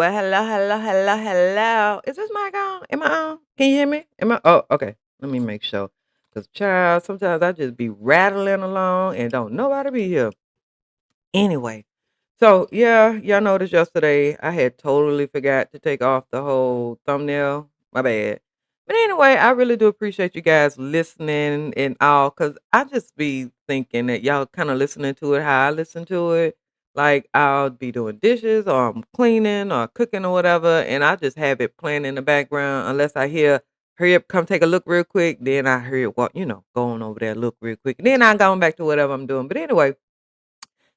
Well, hello, hello, hello, hello. Is this mic on? Am I on? Can you hear me? Am I? Oh, okay. Let me make sure. Cause child, sometimes I just be rattling along and don't nobody be here. Anyway, so yeah, y'all noticed yesterday I had totally forgot to take off the whole thumbnail. My bad. But anyway, I really do appreciate you guys listening and all, cause I just be thinking that y'all kind of listening to it how I listen to it. Like I'll be doing dishes or I'm cleaning or cooking or whatever, and I just have it playing in the background unless I hear hurry up, come take a look real quick. Then I hurry up, walk, going over there, look real quick. Then I going back to whatever I'm doing. But anyway,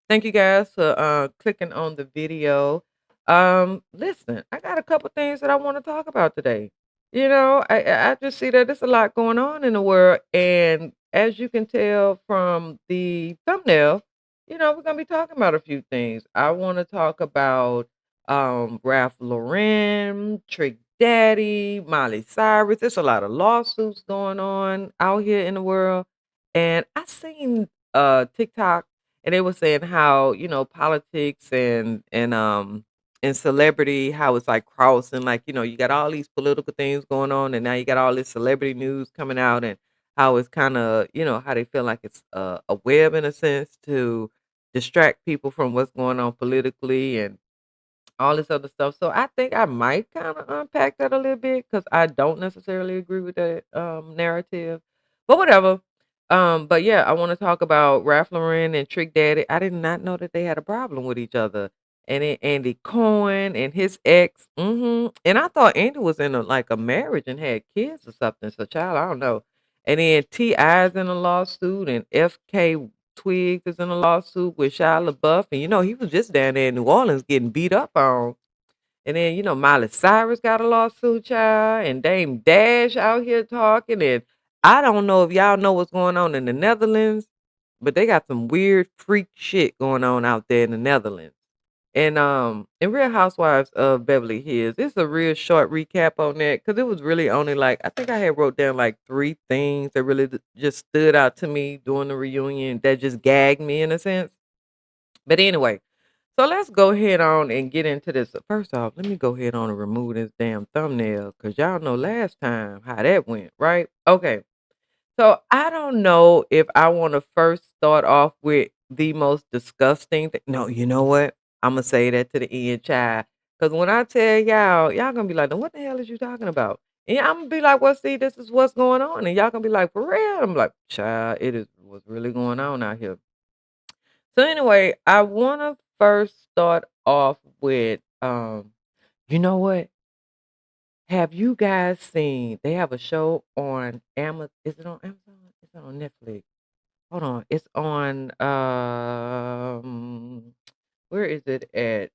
thank you guys for clicking on the video. Listen, I got a couple things that I want to talk about today. I just see that there's a lot going on in the world, and as you can tell from the thumbnail, we're gonna be talking about a few things. I want to talk about Ralph Lauren, Trick Daddy, Miley Cyrus. There's a lot of lawsuits going on out here in the world, and I seen TikTok and they were saying how, politics and celebrity, how it's like crossing, like, you got all these political things going on and now you got all this celebrity news coming out and how it's kind of, how they feel like it's a web in a sense to distract people from what's going on politically and all this other stuff. So I think I might kind of unpack that a little bit because I don't necessarily agree with that narrative, but whatever. But yeah, I want to talk about Ralph Lauren and Trick Daddy. I did not know that they had a problem with each other. And then Andy Cohen and his ex. And I thought Andy was in a marriage and had kids or something. So child, I don't know. And then T.I.'s in a lawsuit and FK Twigs is in a lawsuit with Shia LaBeouf, and he was just down there in New Orleans getting beat up on. And then Miley Cyrus got a lawsuit, child, and Dame Dash out here talking. And I don't know if y'all know what's going on in the Netherlands, but they got some weird freak shit going on out there in the Netherlands. And in Real Housewives of Beverly Hills, it's a real short recap on that because it was really only like I think I had wrote down like three things that really just stood out to me during the reunion that just gagged me in a sense. But anyway, so let's go ahead on and get into this. First off, let me go ahead on and remove this damn thumbnail because y'all know last time how that went, right? Okay. So I don't know if I want to first start off with the most disgusting thing. No, you know what? I'm gonna say that to the end, child. Because when I tell y'all gonna be like, "Then what the hell is you talking about?" And I'm gonna be like, "Well, see, this is what's going on," and y'all gonna be like, "For real?" I'm like, "Child, it is what's really going on out here." So anyway, I want to first start off with, you know what? Have you guys seen? They have a show on Amazon. Is it on Amazon? Is it on Netflix? Hold on. It's on where is it at?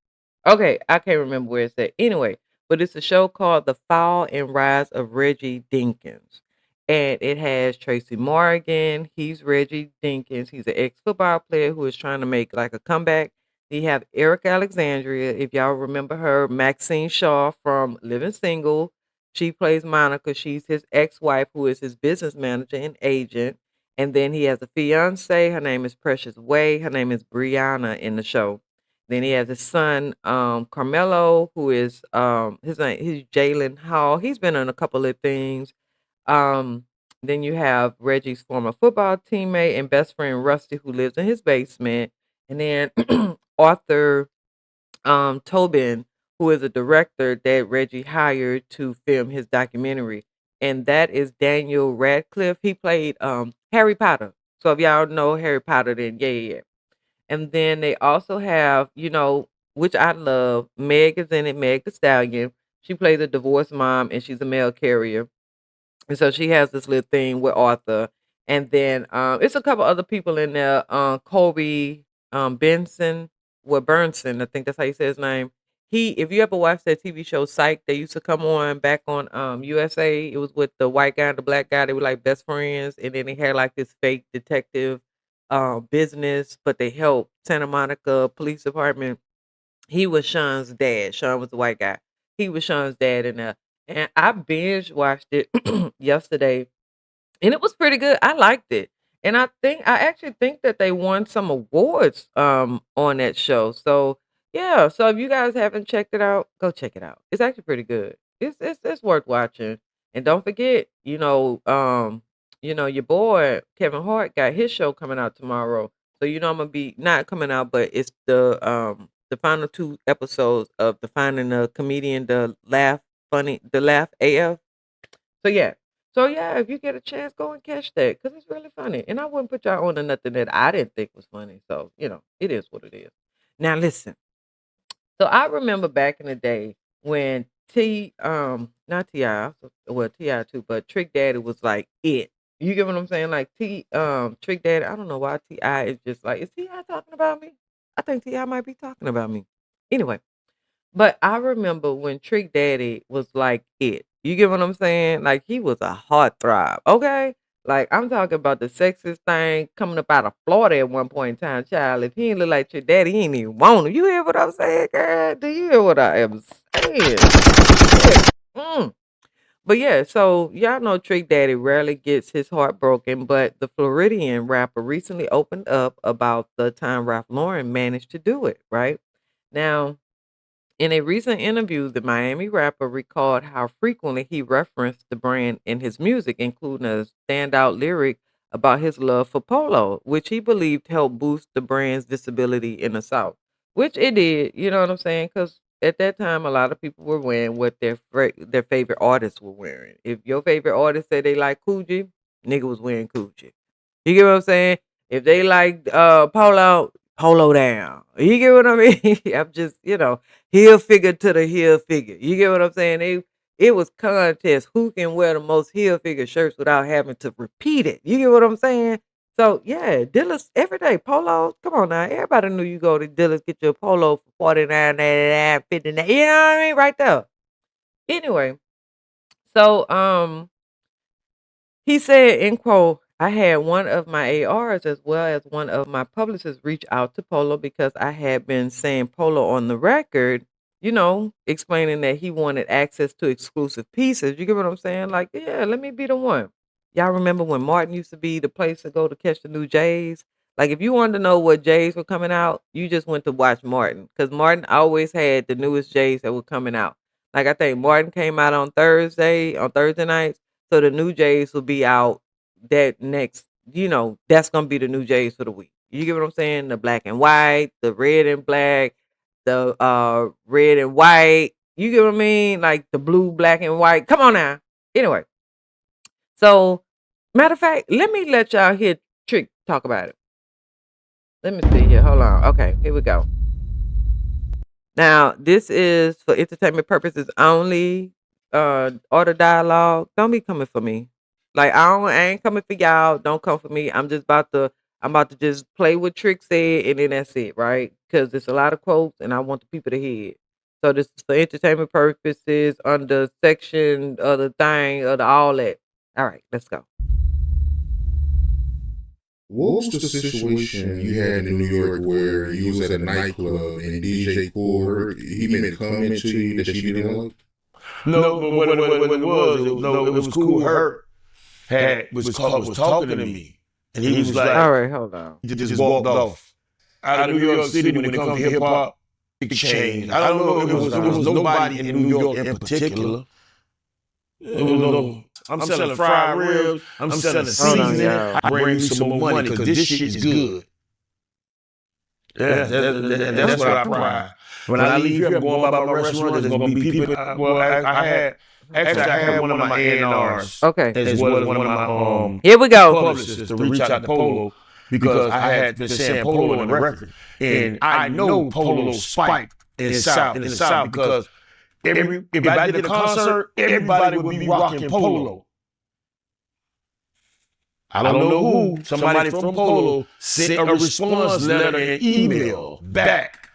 Okay, I can't remember where it's at. Anyway, but it's a show called The Fall and Rise of Reggie Dinkins. And it has Tracy Morgan. He's Reggie Dinkins. He's an ex-football player who is trying to make like a comeback. You have Eric Alexandria, if y'all remember her, Maxine Shaw from Living Single. She plays Monica. She's his ex-wife, who is his business manager and agent. And then he has a fiance. Her name is Precious Way. Her name is Brianna in the show. Then he has his son, Carmelo, who is his name. He's Jalen Hall. He's been in a couple of things. Um, then you have Reggie's former football teammate and best friend Rusty, who lives in his basement. And then Arthur Tobin, who is a director that Reggie hired to film his documentary, and that is Daniel Radcliffe. He played Harry Potter. So if y'all know Harry Potter, then yeah, yeah, yeah. And then they also have, which I love, Meg is in it, Meg the Stallion. She plays a divorced mom and she's a mail carrier. And so she has this little thing with Arthur. And then it's a couple other people in there. Kobe Benson, Burnson, I think that's how you say his name. If you ever watched that TV show Psych, they used to come on back on USA. It was with the white guy and the black guy. They were like best friends, and then they had like this fake detective business, but they helped Santa Monica Police Department. He was Sean's dad. Sean was the white guy. He was Sean's dad in there. And I binge watched it yesterday, and it was pretty good. I liked it. And I actually think that they won some awards on that show. So Yeah, so if you guys haven't checked it out, go check it out. It's actually pretty good. It's worth watching. And don't forget, your boy Kevin Hart got his show coming out tomorrow. So I'm gonna be not coming out, but it's the final two episodes of the Finding the Comedian, the Laugh AF. So yeah. So yeah, if you get a chance, go and catch that because it's really funny. And I wouldn't put y'all on to nothing that I didn't think was funny. So, it is what it is. Now listen. So I remember back in the day when not T.I., well T.I. too, but Trick Daddy was like it. You get what I'm saying? Like Trick Daddy, I don't know why T.I. is just like, is T.I. talking about me? I think T.I. might be talking about me. Anyway, but I remember when Trick Daddy was like it. You get what I'm saying? Like he was a heartthrob, okay? Like I'm talking about the sexiest thing coming up out of Florida at one point in time, child. If he ain't look like Trick Daddy, he ain't even want him. You hear what I'm saying, girl? Do you hear what I am saying? Shit. But yeah, so y'all know Trick Daddy rarely gets his heart broken, but the Floridian rapper recently opened up about the time Ralph Lauren managed to do it, right? Now, in a recent interview, the Miami rapper recalled how frequently he referenced the brand in his music, including a standout lyric about his love for polo, which he believed helped boost the brand's visibility in the South. Which it did, you know what I'm saying? Because at that time, a lot of people were wearing what their favorite artists were wearing. If your favorite artist said they like Coogee, nigga was wearing Coogee. You get what I'm saying? If they like polo, polo down. You get what I mean? I'm just, heel figure to the heel figure. You get what I'm saying? It was contest who can wear the most heel figure shirts without having to repeat it. You get what I'm saying? So yeah, Dillard's every day polos. Come on now, everybody knew you go to Dillard's get your polo for 49.99, 59. You know what I mean? Right there. Anyway, so he said, in quote, I had one of my ARs as well as one of my publicists reach out to Polo because I had been saying Polo on the record, explaining that he wanted access to exclusive pieces. You get what I'm saying? Like, yeah, let me be the one. Y'all remember when Martin used to be the place to go to catch the new Jays? Like, if you wanted to know what Jays were coming out, you just went to watch Martin because Martin always had the newest Jays that were coming out. Like, I think Martin came out on Thursday nights. So the new Jays will be out that next, that's gonna be the new Jays for the week. You get what I'm saying? The black and white, the red and black, the red and white. You get what I mean? Like the blue, black, and white. Come on now. Anyway, so matter of fact, let me let y'all hear Trick talk about it. Let me see here. Hold on. Okay, here we go. Now, this is for entertainment purposes only. Order dialogue. Don't be coming for me. Like I ain't coming for y'all. Don't come for me. I'm about to just play what Trick said and then that's it, right? Because there's a lot of quotes and I want the people to hear it. So this is for entertainment purposes under section of the thing of the all that. All right, let's go. What was the situation you had in New York where you was at a nightclub and DJ pulled her? He made a comment to you that she didn't like? No, but it was cool. Hurt was talking to me, and he was like, All right, hold on. he just walked off. Out of New York City, when it comes to hip hop, big change. I don't know if it was nobody in New York in particular. It was no. I'm selling fried ribs. I'm selling seasoning. y'all. I bring you some more money because this shit is good. Yeah, that's what I pride. When I leave here, I'm going by my restaurant. There's gonna be people. I had one of my A&Rs. Okay. As well as one of my Here we go. publicists to reach out to Polo because I had been saying Polo on the record, and I know Polo spiked in the South because if I did a concert, everybody would be rocking Polo. I don't know who. Somebody from Polo sent a response letter and email back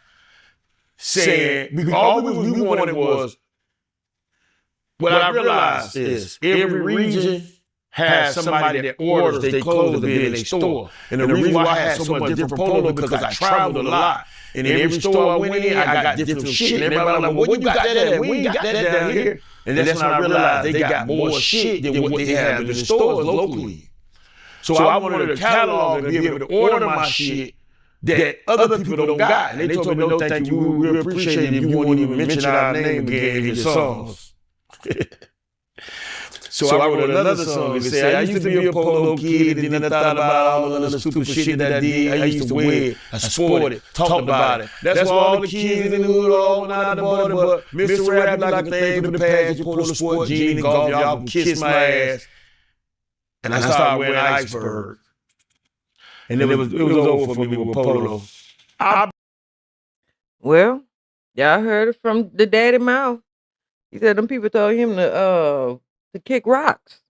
saying, because all we wanted was, what I realized is every region has somebody that orders their clothes to be in their store. And the reason why I had so much different Polo because I traveled a lot. And in every store I went in, I got different shit. And everybody was like, well, you got that at? We ain't got that down here. And that's when I realized they got more shit than what they have in the stores locally. So I wanted a catalog and be able to order my shit that other people don't got. And they told me, no, thank you. We appreciate it if you won't even mention our name again in your songs. So I wrote another song that said, I used to be a polo kid, and then I thought about all the other stupid shit that I did. I used to wear it, I sported, talked about it. That's why all the kids in the hood all went out the border, but Mr. Rap be like a thing from the past. You pull a sport jean and golf, y'all can kiss my ass. And I started wearing Iceberg. And it was over for me with polo. Well, y'all heard it from the daddy mouth. He said them people told him to kick rocks.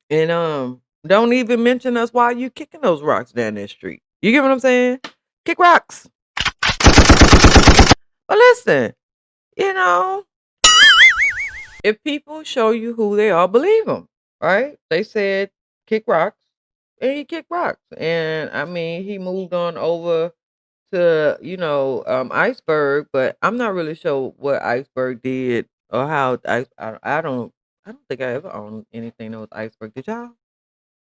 And don't even mention us while you kicking those rocks down that street. You get what I'm saying? Kick rocks. But listen, you know, if people show you who they are, believe them, right? They said kick rocks, and he kicked rocks. And I mean, he moved on over to Iceberg, but I'm not really sure what Iceberg did or how I don't think I ever owned anything that was Iceberg. Did y'all?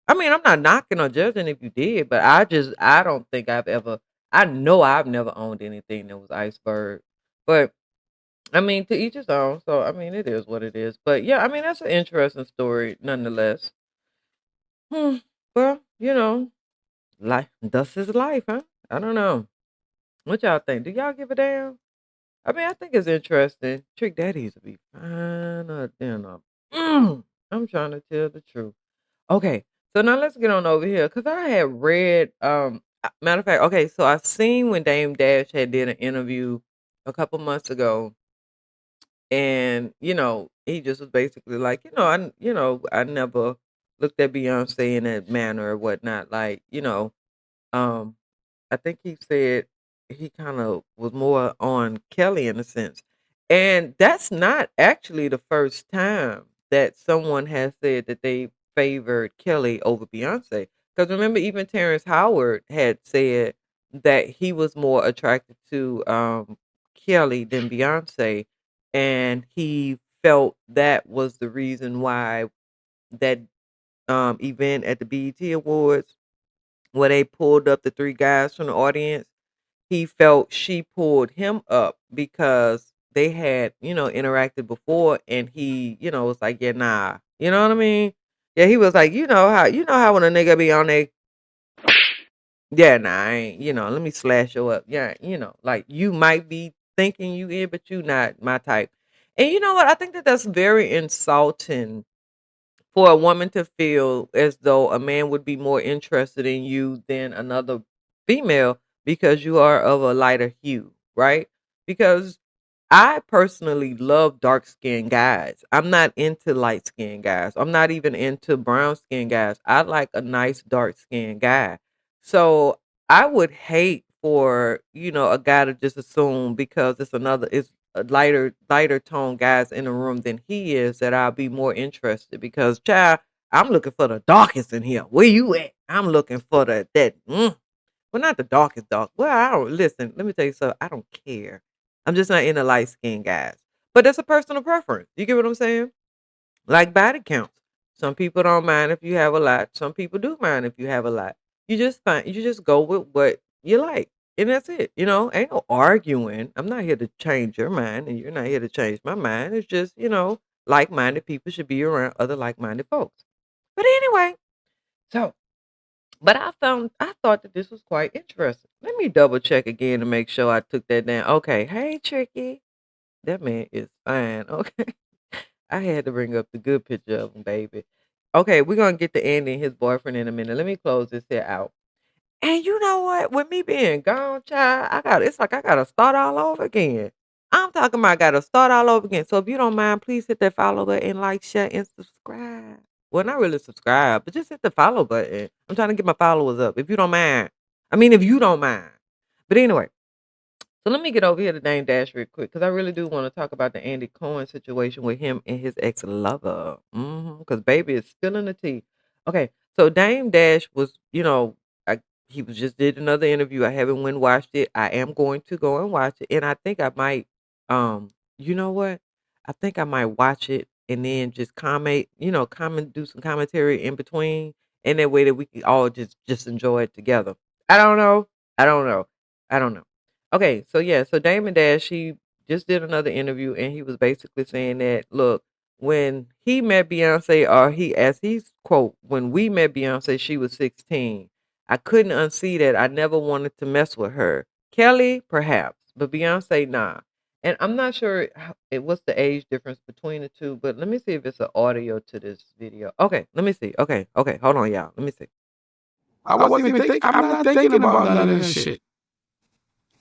I mean, I'm not knocking or judging if you did, but I don't think I know I've never owned anything that was Iceberg. But I mean, to each his own. So I mean, it is what it is. But yeah, I mean, that's an interesting story nonetheless. Hmm. Well, life thus is life, huh? I don't know. What y'all think? Do y'all give a damn? I mean, I think it's interesting. Trick Daddies would be finer than a. I'm trying to tell the truth. Okay, so now let's get on over here because I had read. Matter of fact, okay, so I seen when Dame Dash had did an interview a couple months ago, and he just was basically like, I never looked at Beyonce in that manner or whatnot, like, um, I think he said he kind of was more on Kelly in a sense. And that's not actually the first time that someone has said that they favored Kelly over Beyonce. Because remember, even Terrence Howard had said that he was more attracted to Kelly than Beyonce. And he felt that was the reason why that event at the BET Awards where they pulled up the three guys from the audience, he felt she pulled him up because they had, interacted before and he, was like, yeah, nah. You know what I mean? Yeah, he was like, you know how when a nigga be on they yeah, nah, I ain't, let me slash you up. Yeah, like you might be thinking you in, but you not my type. And you know what? I think that that's very insulting for a woman to feel as though a man would be more interested in you than another female because you are of a lighter hue, right? Because I personally love dark skinned guys. I'm not into light skinned guys. I'm not even into brown skinned guys. I like a nice dark skinned guy. So I would hate for, a guy to just assume because it's a lighter tone guys in the room than he is that I'll be more interested because child, I'm looking for the darkest in here. Where you at? I'm looking for well, not the darkest dark. Well, I don't listen. Let me tell you something. I don't care. I'm just not into light skinned guys. But that's a personal preference. You get what I'm saying? Like body counts. Some people don't mind if you have a lot. Some people do mind if you have a lot. You just go with what you like. And that's it. Ain't no arguing. I'm not here to change your mind and you're not here to change my mind. It's just, like minded people should be around other like minded folks. But anyway, so but I thought that this was quite interesting. Let me double check again to make sure I took that down. Okay, hey Tricky. That man is fine. Okay. I had to bring up the good picture of him, baby. Okay, we're gonna get to Andy and his boyfriend in a minute. Let me close this here out. And you know what? With me being gone, child, it's like I gotta start all over again. I'm talking about I gotta start all over again. So if you don't mind, please hit that follow button, like, share, and subscribe. Well, not really subscribe, but just hit the follow button. I'm trying to get my followers up. If you don't mind. I mean, if you don't mind. But anyway, so let me get over here to Dame Dash real quick because I really do want to talk about the Andy Cohen situation with him and his ex lover. Because baby is spilling the tea. Okay, so Dame Dash was, he was just did another interview. I haven't went and watched it. I am going to go and watch it, and I think I might. You know what? I think I might watch it and then just do some commentary in between, and that way that we can all just enjoy it together. I don't know. I don't know. I don't know. Okay, so yeah, so Damon Dash, he just did another interview and he was basically saying that, look, when he met Beyonce, or he, as he's quote, when we met Beyonce, she was 16. I couldn't unsee that. I never wanted to mess with her. Kelly, perhaps, but Beyonce, nah. And I'm not sure what's the age difference between the two, but let me see if it's an audio to this video. Okay, let me see. Okay, hold on, y'all. Let me see. I wasn't even thinking. I'm not thinking about none of this shit.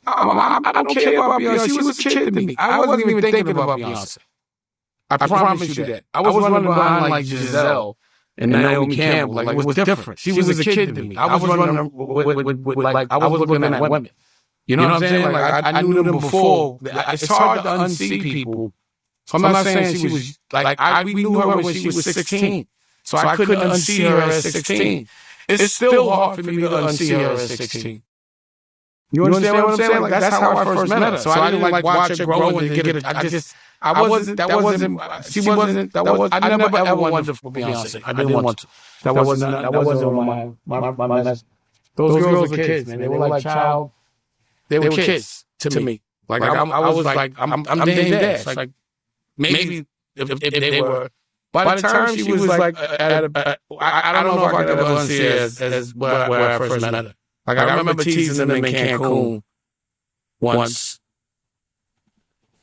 I don't care about Beyonce. She was a kid to me. I wasn't even thinking about Beyonce. I promise you that. I was running behind like Giselle and Naomi Campbell. Like it was different. She was a kid to me. I was running with like I was looking at women. You know what I'm saying? Like I knew them before. It's hard to unsee people. So I'm not saying she was like we knew her when she was 16. So I couldn't unsee her at 16. It's still hard for me to unsee her at 16. You understand what I'm saying? Like that's how I first met her. So I didn't like watch her grow and get it. I wasn't. That wasn't. She wasn't. That was. I never ever wanted for Beyonce. I didn't want to. That wasn't on my message. Those girls were kids, man. They were like child. They were kids to me. Like I was like I'm Dame Dash. Like maybe if they were. By the time she was like at a, I don't know if I could ever unsee her as where I first met her. Like I remember teasing them in Cancun once.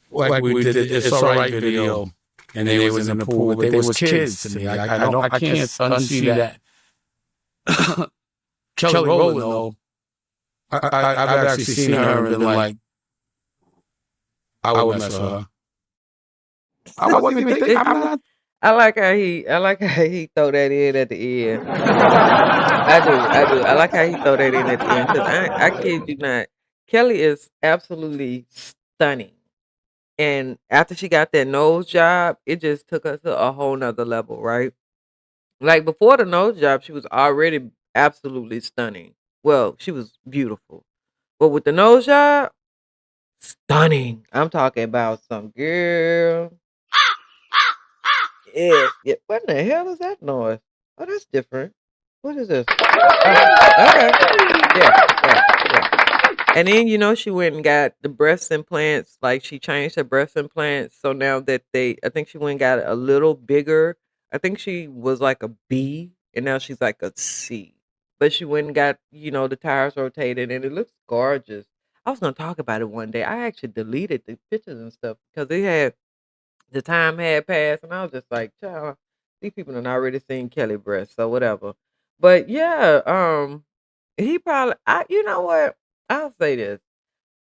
Like we did It's Alright video, and they was in the pool, but they was kids to me. I can't unsee that. Kelly Rowland, though, I've actually seen her and been like, I would mess with her. I wasn't even thinking. I'm not. I like how he throw that in at the end. I do. I like how he throw that in at the end because I kid you not, Kelly is absolutely stunning. And after she got that nose job, it just took her to a whole nother level, right? Like before the nose job, she was already absolutely stunning. Well, she was beautiful, but with the nose job, stunning. I'm talking about some girl. Yeah. What in the hell is that noise? Oh, that's different. What is this? Oh, okay. Yeah. And then she went and got the breast implants. Like she changed her breast implants, so now that I think she went and got it a little bigger. I think she was like a B, and now she's like a C. But she went and got the tires rotated, and it looks gorgeous. I was gonna talk about it one day. I actually deleted the pictures and stuff because the time had passed, and I was just like, "Child, these people have already seen Kelly breast, so whatever." But yeah, he probably. You know what? I'll say this.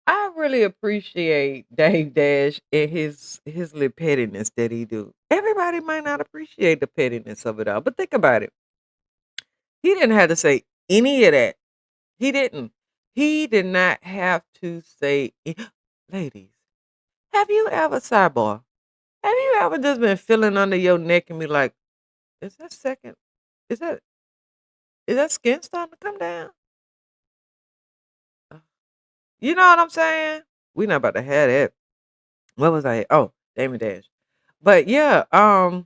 I really appreciate Dave Dash and his little pettiness that he do. Everybody might not appreciate the pettiness of it all, but think about it. He didn't have to say any of that. He didn't. He did not have to say, ladies, have you ever sidebar? Have you ever just been feeling under your neck and be like, is that second? Is that skin starting to come down? Uh, You know what I'm saying? We not about to have that. What was I? Oh, Damon Dash. But yeah, I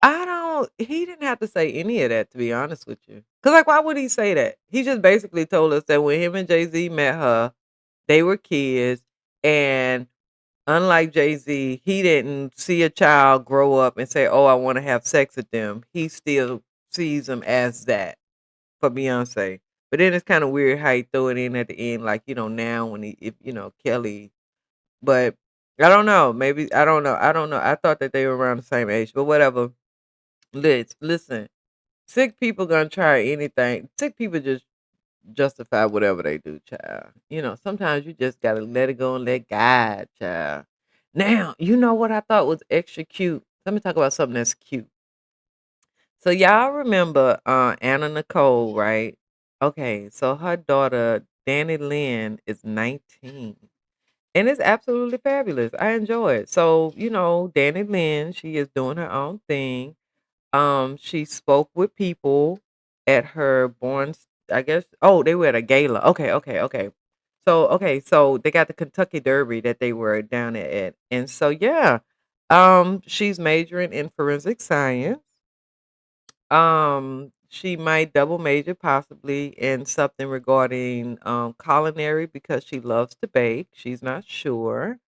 don't. He didn't have to say any of that, to be honest with you. Cause like, why would he say that? He just basically told us that when him and Jay Z met her, they were kids, and unlike Jay Z, he didn't see a child grow up and say, "Oh, I want to have sex with them." He still sees them as that for Beyonce. But then it's kind of weird how he threw it in at the end, like now when if Kelly. But I don't know. Maybe I don't know. I don't know. I thought that they were around the same age, but whatever. Listen. Sick people gonna try anything. Sick people just justify whatever they do, child. Sometimes you just gotta let it go and let God, child. Now, you know what I thought was extra cute? Let me talk about something that's cute. So y'all remember Anna Nicole, right? Okay, so her daughter, Danny Lynn, is 19. And it's absolutely fabulous. I enjoy it. So, Danny Lynn, she is doing her own thing. She spoke with people at her I guess. Oh, they were at a gala. Okay. So they got the Kentucky Derby that they were down at. And so yeah, she's majoring in forensic science. she might double major possibly in something regarding culinary because she loves to bake. She's not sure.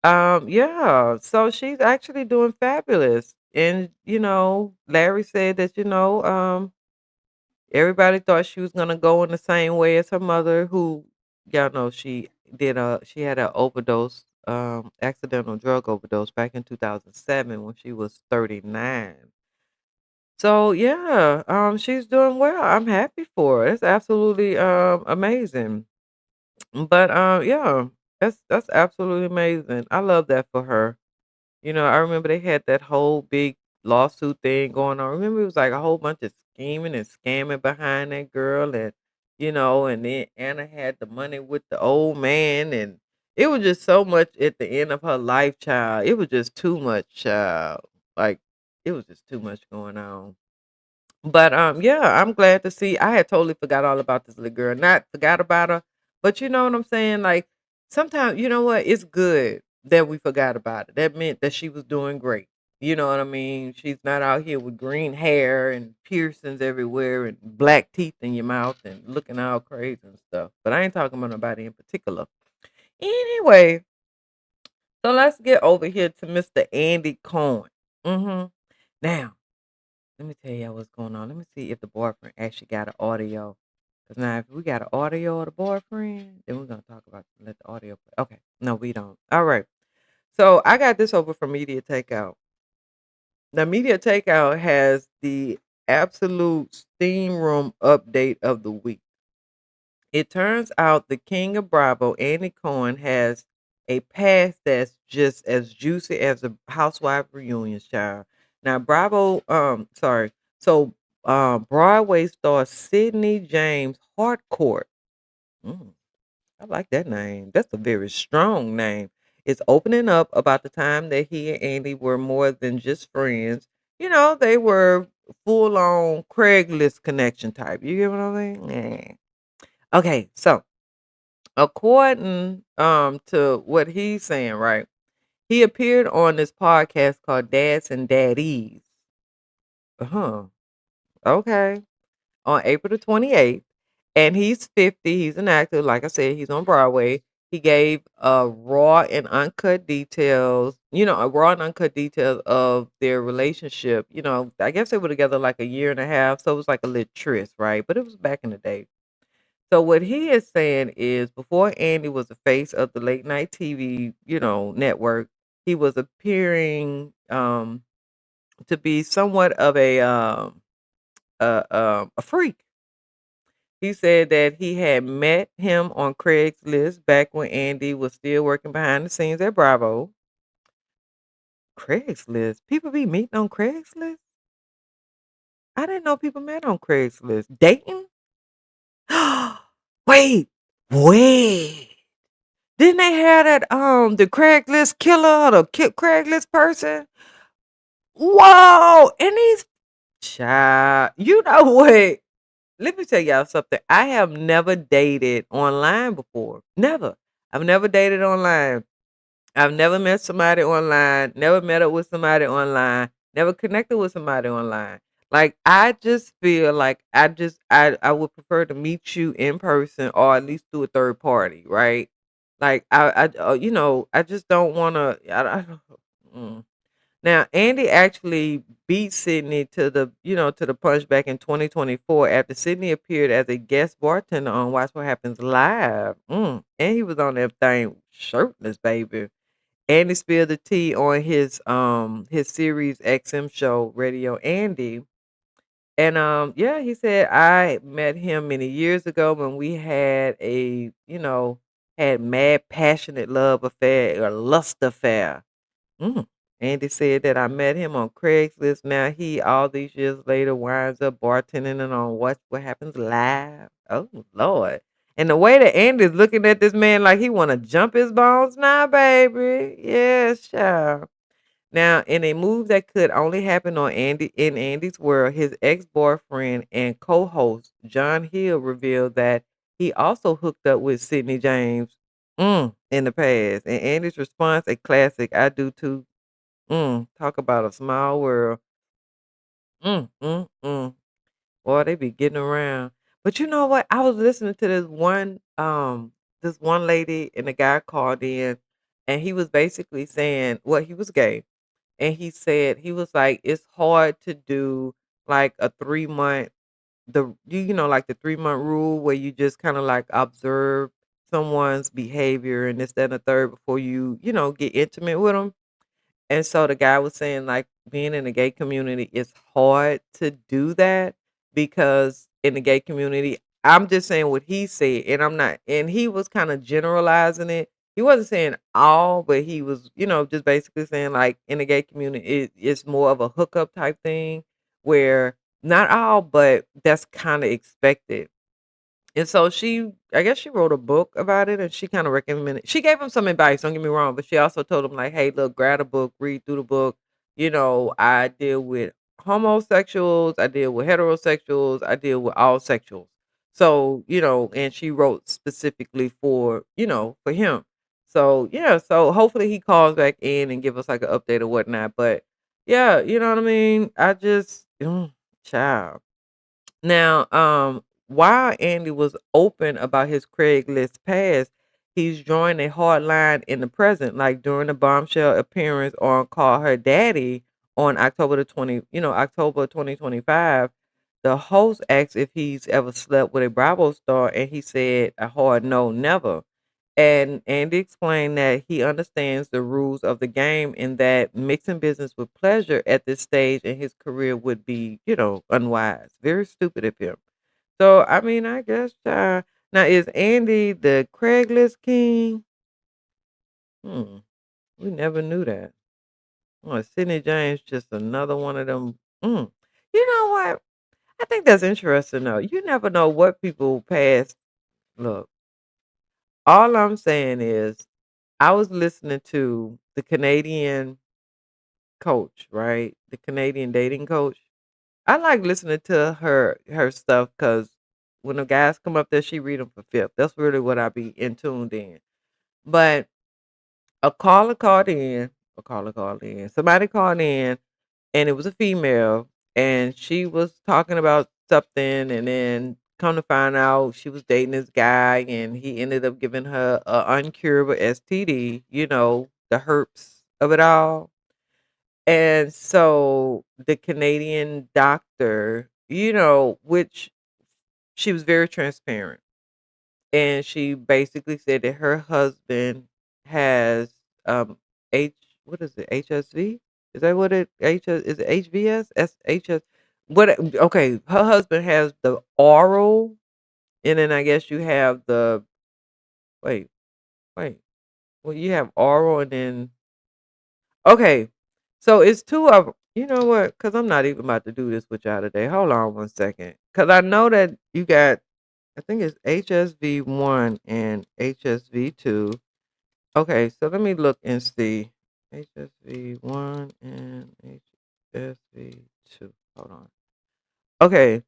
Yeah, so she's actually doing fabulous. And Larry said that, everybody thought she was gonna go in the same way as her mother, who y'all know she had an overdose, accidental drug overdose back in 2007 when she was 39. So yeah, she's doing well. I'm happy for her. It's absolutely amazing. But yeah, that's absolutely amazing. I love that for her. I remember they had that whole big lawsuit thing going on. Remember, it was like a whole bunch of scheming and scamming behind that girl, and then Anna had the money with the old man, and it was just so much at the end of her life, child. It was just too much, child. Like, it was just too much going on. But, yeah, I'm glad to see I had totally forgot all about this little girl. Not forgot about her, but you know what I'm saying? Like, sometimes, you know what? It's good that we forgot about it. That meant that she was doing great. You know what I mean? She's not out here with green hair and piercings everywhere and black teeth in your mouth and looking all crazy and stuff. But I ain't talking about nobody in particular. Anyway, so let's get over here to Mr. Andy Cohen. Now, let me tell y'all what's going on. Let me see if the boyfriend actually got an audio. Because now, if we got an audio of the boyfriend, then we're going to talk about let the audio play. Okay. No, we don't. All right. So I got this over from Media Takeout. Now, Media Takeout has the absolute steam room update of the week. It turns out the king of Bravo, Andy Cohen, has a past that's just as juicy as a housewife reunion, child. Now, Broadway star Sidney James Harcourt. Mm, I like that name. That's a very strong name. It's opening up about the time that he and Andy were more than just friends. They were full on Craigslist connection type. You get what I mean? Yeah. Okay, so according to what he's saying, right? He appeared on this podcast called Dads and Daddies. Huh. Okay. On April the 28th. And he's 50. He's an actor. Like I said, he's on Broadway. He gave raw and uncut details, of their relationship. I guess they were together like a year and a half. So it was like a little tryst, right? But it was back in the day. So what he is saying is before Andy was the face of the late night TV, network, he was appearing to be somewhat of a freak. He said that he had met him on Craigslist back when Andy was still working behind the scenes at Bravo. Craigslist. People be meeting on Craigslist? I didn't know people met on Craigslist. Dating? Wait, wait. Didn't they have that the Craigslist killer or the Craigslist person? Whoa! And these child, you know what? Let me tell y'all something. I have never dated online before. Never. I've never dated online. I've never met somebody online, never met up with somebody online, never connected with somebody online. Like I just feel like I would prefer to meet you in person or at least through a third party, right? Like I just don't want to. Mm. Now, Andy actually beat Sydney to the punch back in 2024 after Sydney appeared as a guest bartender on Watch What Happens Live. And he was on that thing shirtless, baby. Andy spilled the tea on his Series XM show, Radio Andy. And yeah, he said I met him many years ago when we had mad passionate love affair or lust affair. Mm. Andy said that I met him on Craigslist. Now he, all these years later, winds up bartending and on What Happens Live. Oh Lord! And the way that Andy's looking at this man like he want to jump his bones now, baby. Yes, child. Now, in a move that could only happen in Andy's world, his ex-boyfriend and co-host John Hill revealed that he also hooked up with Sidney James in the past. And Andy's response, a classic, I do too. Talk about a small world. Mm, mm, mm. Boy, they be getting around. But you know what? I was listening to this one lady and the guy called in and he was basically saying, well, he was gay. And he said he was like, it's hard to do like a 3 month like the 3 month rule where you just kind of like observe someone's behavior and this, that, and the third before you get intimate with them. And so the guy was saying, like, being in the gay community, it's hard to do that because in the gay community, I'm just saying what he said, and I'm not, and he was kind of generalizing it. He wasn't saying all, but he was just basically saying, like, in the gay community, it's more of a hookup type thing where not all, but that's kind of expected. And so I guess she wrote a book about it and she kind of recommended, she gave him some advice, don't get me wrong, but she also told him, like, hey, look, grab a book, read through the book. I deal with homosexuals, I deal with heterosexuals, I deal with all sexuals. So and she wrote specifically for him. So, yeah, so hopefully he calls back in and give us like an update or whatnot. But yeah, you know what I mean? Child. Now, while Andy was open about his Craigslist past, he's drawing a hard line in the present. Like during the bombshell appearance on Call Her Daddy on October 2025, the host asked if he's ever slept with a Bravo star, and he said a hard no, never. And Andy explained that he understands the rules of the game and that mixing business with pleasure at this stage in his career would be unwise. Very stupid of him. So, I mean, I guess, now is Andy the Craigslist king? Hmm, we never knew that. Oh, Sidney James, just another one of them. Mm. You know what? I think that's interesting, though. You never know what people pass. Look, all I'm saying is I was listening to the Canadian coach, right? The Canadian dating coach. I like listening to her stuff because when the guys come up there, she read them for fifth. That's really what I be in tuned in. But a caller called in, somebody called in, and it was a female, and she was talking about something, and then come to find out she was dating this guy, and he ended up giving her a uncurable STD, the herpes of it all. And so the Canadian doctor, which she was very transparent. And she basically said that her husband has H what is it? HSV? Is that what is it HVS? HS what okay, her husband has the oral and then I guess you have the wait, wait. Well, you have oral and then okay. So it's two of you know what? Because I'm not even about to do this with y'all today. Hold on one second. Because I know that you got, I think it's HSV1 and HSV2. Okay, so let me look and see. HSV1 and HSV2. Hold on. Okay,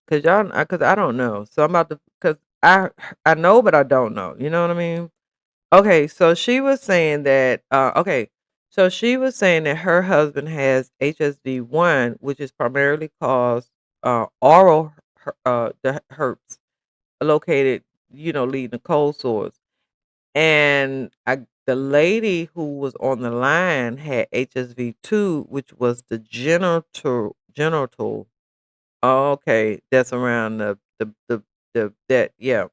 because I don't know. So I'm about to, because I know, but I don't know. You know what I mean? Okay, so she was saying that her husband has HSV1, which is primarily caused oral the herpes located, leading to cold sores. And the lady who was on the line had HSV2, which was the genital. Oh, okay, that's around the that yeah.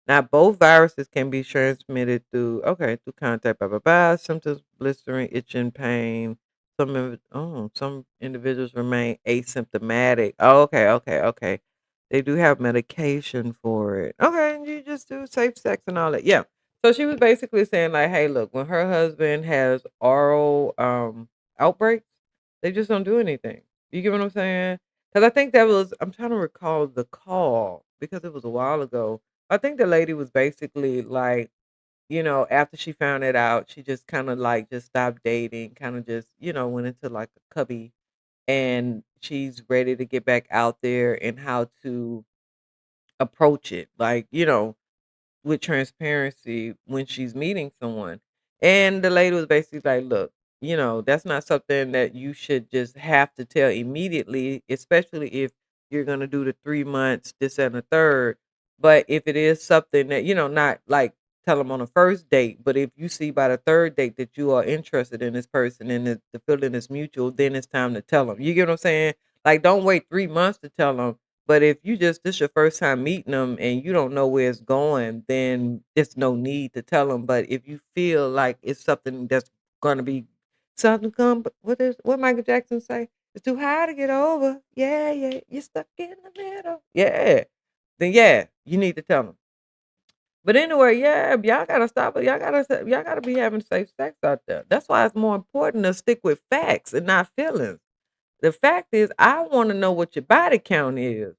Now, both viruses can be transmitted through contact, blah, blah, blah, symptoms, blistering, itching, pain. Some individuals remain asymptomatic. Oh, okay, okay, okay. They do have medication for it. Okay, and you just do safe sex and all that. Yeah. So she was basically saying, like, hey, look, when her husband has oral outbreaks, they just don't do anything. You get what I'm saying? Because I think I'm trying to recall the call because it was a while ago. I think the lady was basically like, after she found it out, she just kind of like just stopped dating, kind of just went into like a cubby and she's ready to get back out there and how to approach it. Like, with transparency when she's meeting someone. And the lady was basically like, look, that's not something that you should just have to tell immediately, especially if you're gonna do the 3 months, this and the third. But if it is something that, not like tell them on a first date, but if you see by the third date that you are interested in this person and the feeling is mutual, then it's time to tell them. You get what I'm saying? Like, don't wait 3 months to tell them. But if you just this your first time meeting them and you don't know where it's going, then there's no need to tell them. But if you feel like it's something that's gonna be something come, what Michael Jackson say? It's too high to get over. Yeah, yeah, you're stuck in the middle. Yeah, then yeah, you need to tell them. But anyway, yeah, y'all gotta stop it. Y'all gotta be having safe sex out there. That's why it's more important to stick with facts and not feelings. The fact is, I wanna know what your body count is.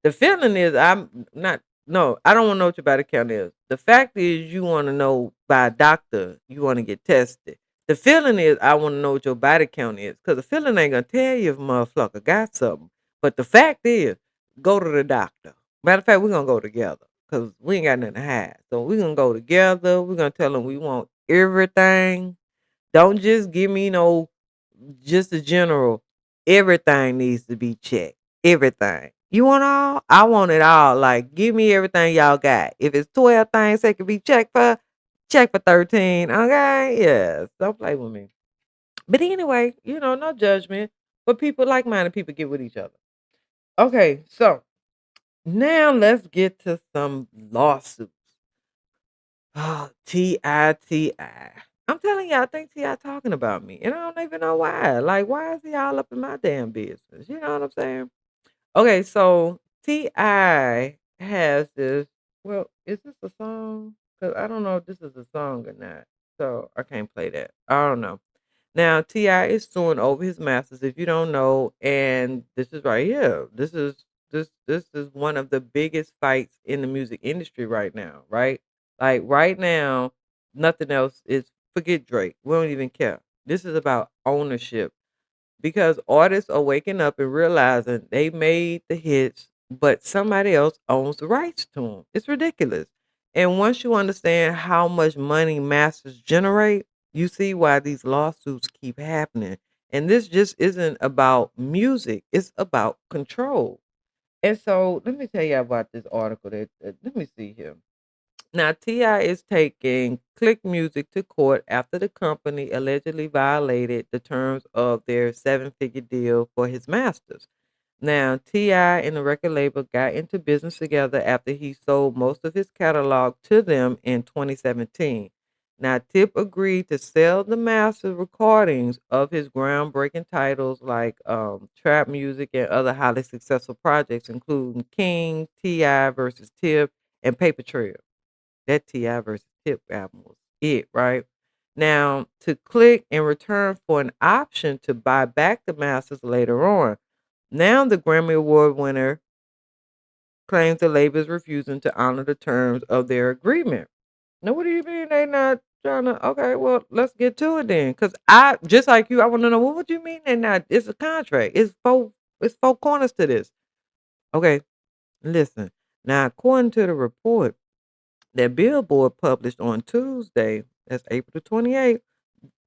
The feeling is I'm not no, I don't wanna know what your body count is. The fact is you wanna know by a doctor, you wanna get tested. The feeling is I wanna know what your body count is, because the feeling ain't gonna tell you if a motherfucker got something. But the fact is, go to the doctor. Matter of fact, we're gonna go together because we ain't got nothing to hide. So we're gonna go together. We're gonna tell them we want everything. Don't just give me no just a general. Everything needs to be checked. Everything. You want all? I want it all. Like, give me everything y'all got. If it's 12 things that can be checked for, check for 13. Okay? Yes. Don't play with me. But anyway, no judgment. But people, like minded people, get with each other. Okay, so now let's get to some lawsuits. Oh, T.I. I'm telling you, I think T.I. talking about me. And I don't even know why. Like, why is he all up in my damn business? You know what I'm saying? Okay, so T.I. has this. Well, is this a song? Because I don't know if this is a song or not. So I can't play that. I don't know. Now T.I. is suing over his masters, if you don't know, and this is right here. This is one of the biggest fights in the music industry right now, right? Like right now, nothing else is forget Drake. We don't even care. This is about ownership because artists are waking up and realizing they made the hits, but somebody else owns the rights to them. It's ridiculous. And once you understand how much money masters generate, you see why these lawsuits keep happening. And this just isn't about music, it's about control. And so let me tell you about this article let me see here. Now, T.I. is taking Click Music to court after the company allegedly violated the terms of their seven-figure deal for his masters. Now, T.I. and the record label got into business together after he sold most of his catalog to them in 2017. Now, Tip agreed to sell the master recordings of his groundbreaking titles like Trap Music and other highly successful projects, including King, T.I. versus Tip, and Paper Trail. That T.I. versus Tip album was it, right? Now, to Click in return for an option to buy back the masters later on. Now, the Grammy Award winner claims the label is refusing to honor the terms of their agreement. Now, what do you mean they not trying to? Okay, well, let's get to it then. Because I, just like you, I want to know, well, what do you mean they not? It's a contract. It's four corners to this. Okay, listen. Now, according to the report that Billboard published on Tuesday, that's April the 28th,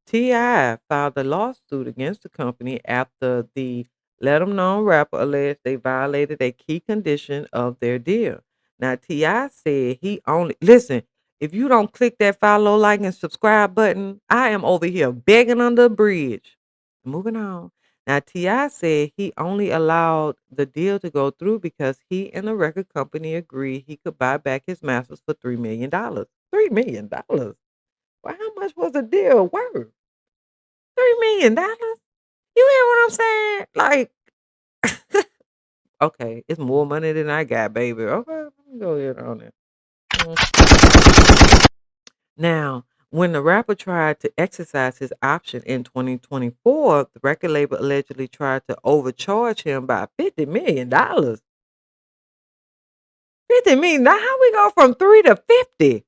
T.I. filed a lawsuit against the company after the Let 'Em Know rapper alleged they violated a key condition of their deal. Now, T.I. said he only, listen, if you don't click that follow, like, and subscribe button, I am over here begging under a bridge. Moving on. Now, T.I. said he only allowed the deal to go through because he and the record company agreed he could buy back his masters for $3 million. $3 million? Well, how much was the deal worth? $3 million? You hear what I'm saying? Like, okay, it's more money than I got, baby. Okay, let me go ahead on it. Now, when the rapper tried to exercise his option in 2024, the record label allegedly tried to overcharge him by $50 million. $50 million. Now, how we go from 3 to 50?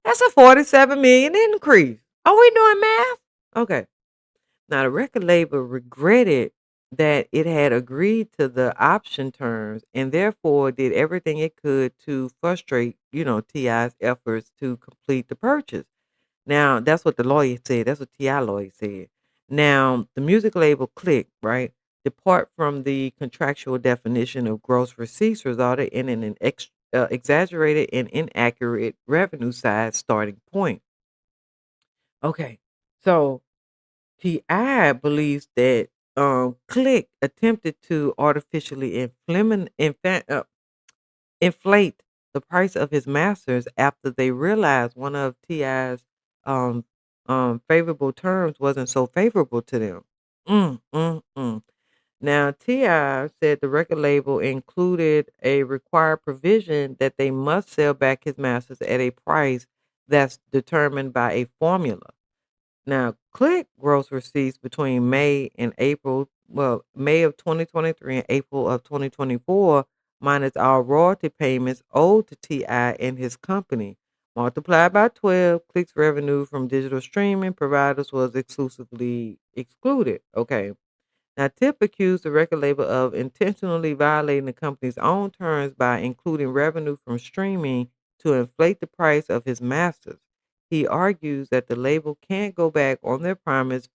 That's a 47 million increase. Are we doing math? Okay. Now, the record label regretted that it had agreed to the option terms and therefore did everything it could to frustrate, T.I.'s efforts to complete the purchase. Now, that's what the lawyer said. That's what T.I. lawyer said. Now, the music label Click, right? depart from the contractual definition of gross receipts resulted in an exaggerated and inaccurate revenue side starting point. Okay, so TI believes that Click attempted to artificially inflate the price of his masters after they realized one of Ti's um, favorable terms wasn't so favorable to them. Mm, mm, mm. Now, T.I. said the record label included a required provision that they must sell back his masters at a price that's determined by a formula. Now, Click gross receipts between May and April, well, May of 2023 and April of 2024, minus all royalty payments owed to T.I. and his company. Multiplied by 12, Click's revenue from digital streaming providers was exclusively excluded. Okay. Now, Tip accused the record label of intentionally violating the company's own terms by including revenue from streaming to inflate the price of his masters. He argues that the label can't go back on their promise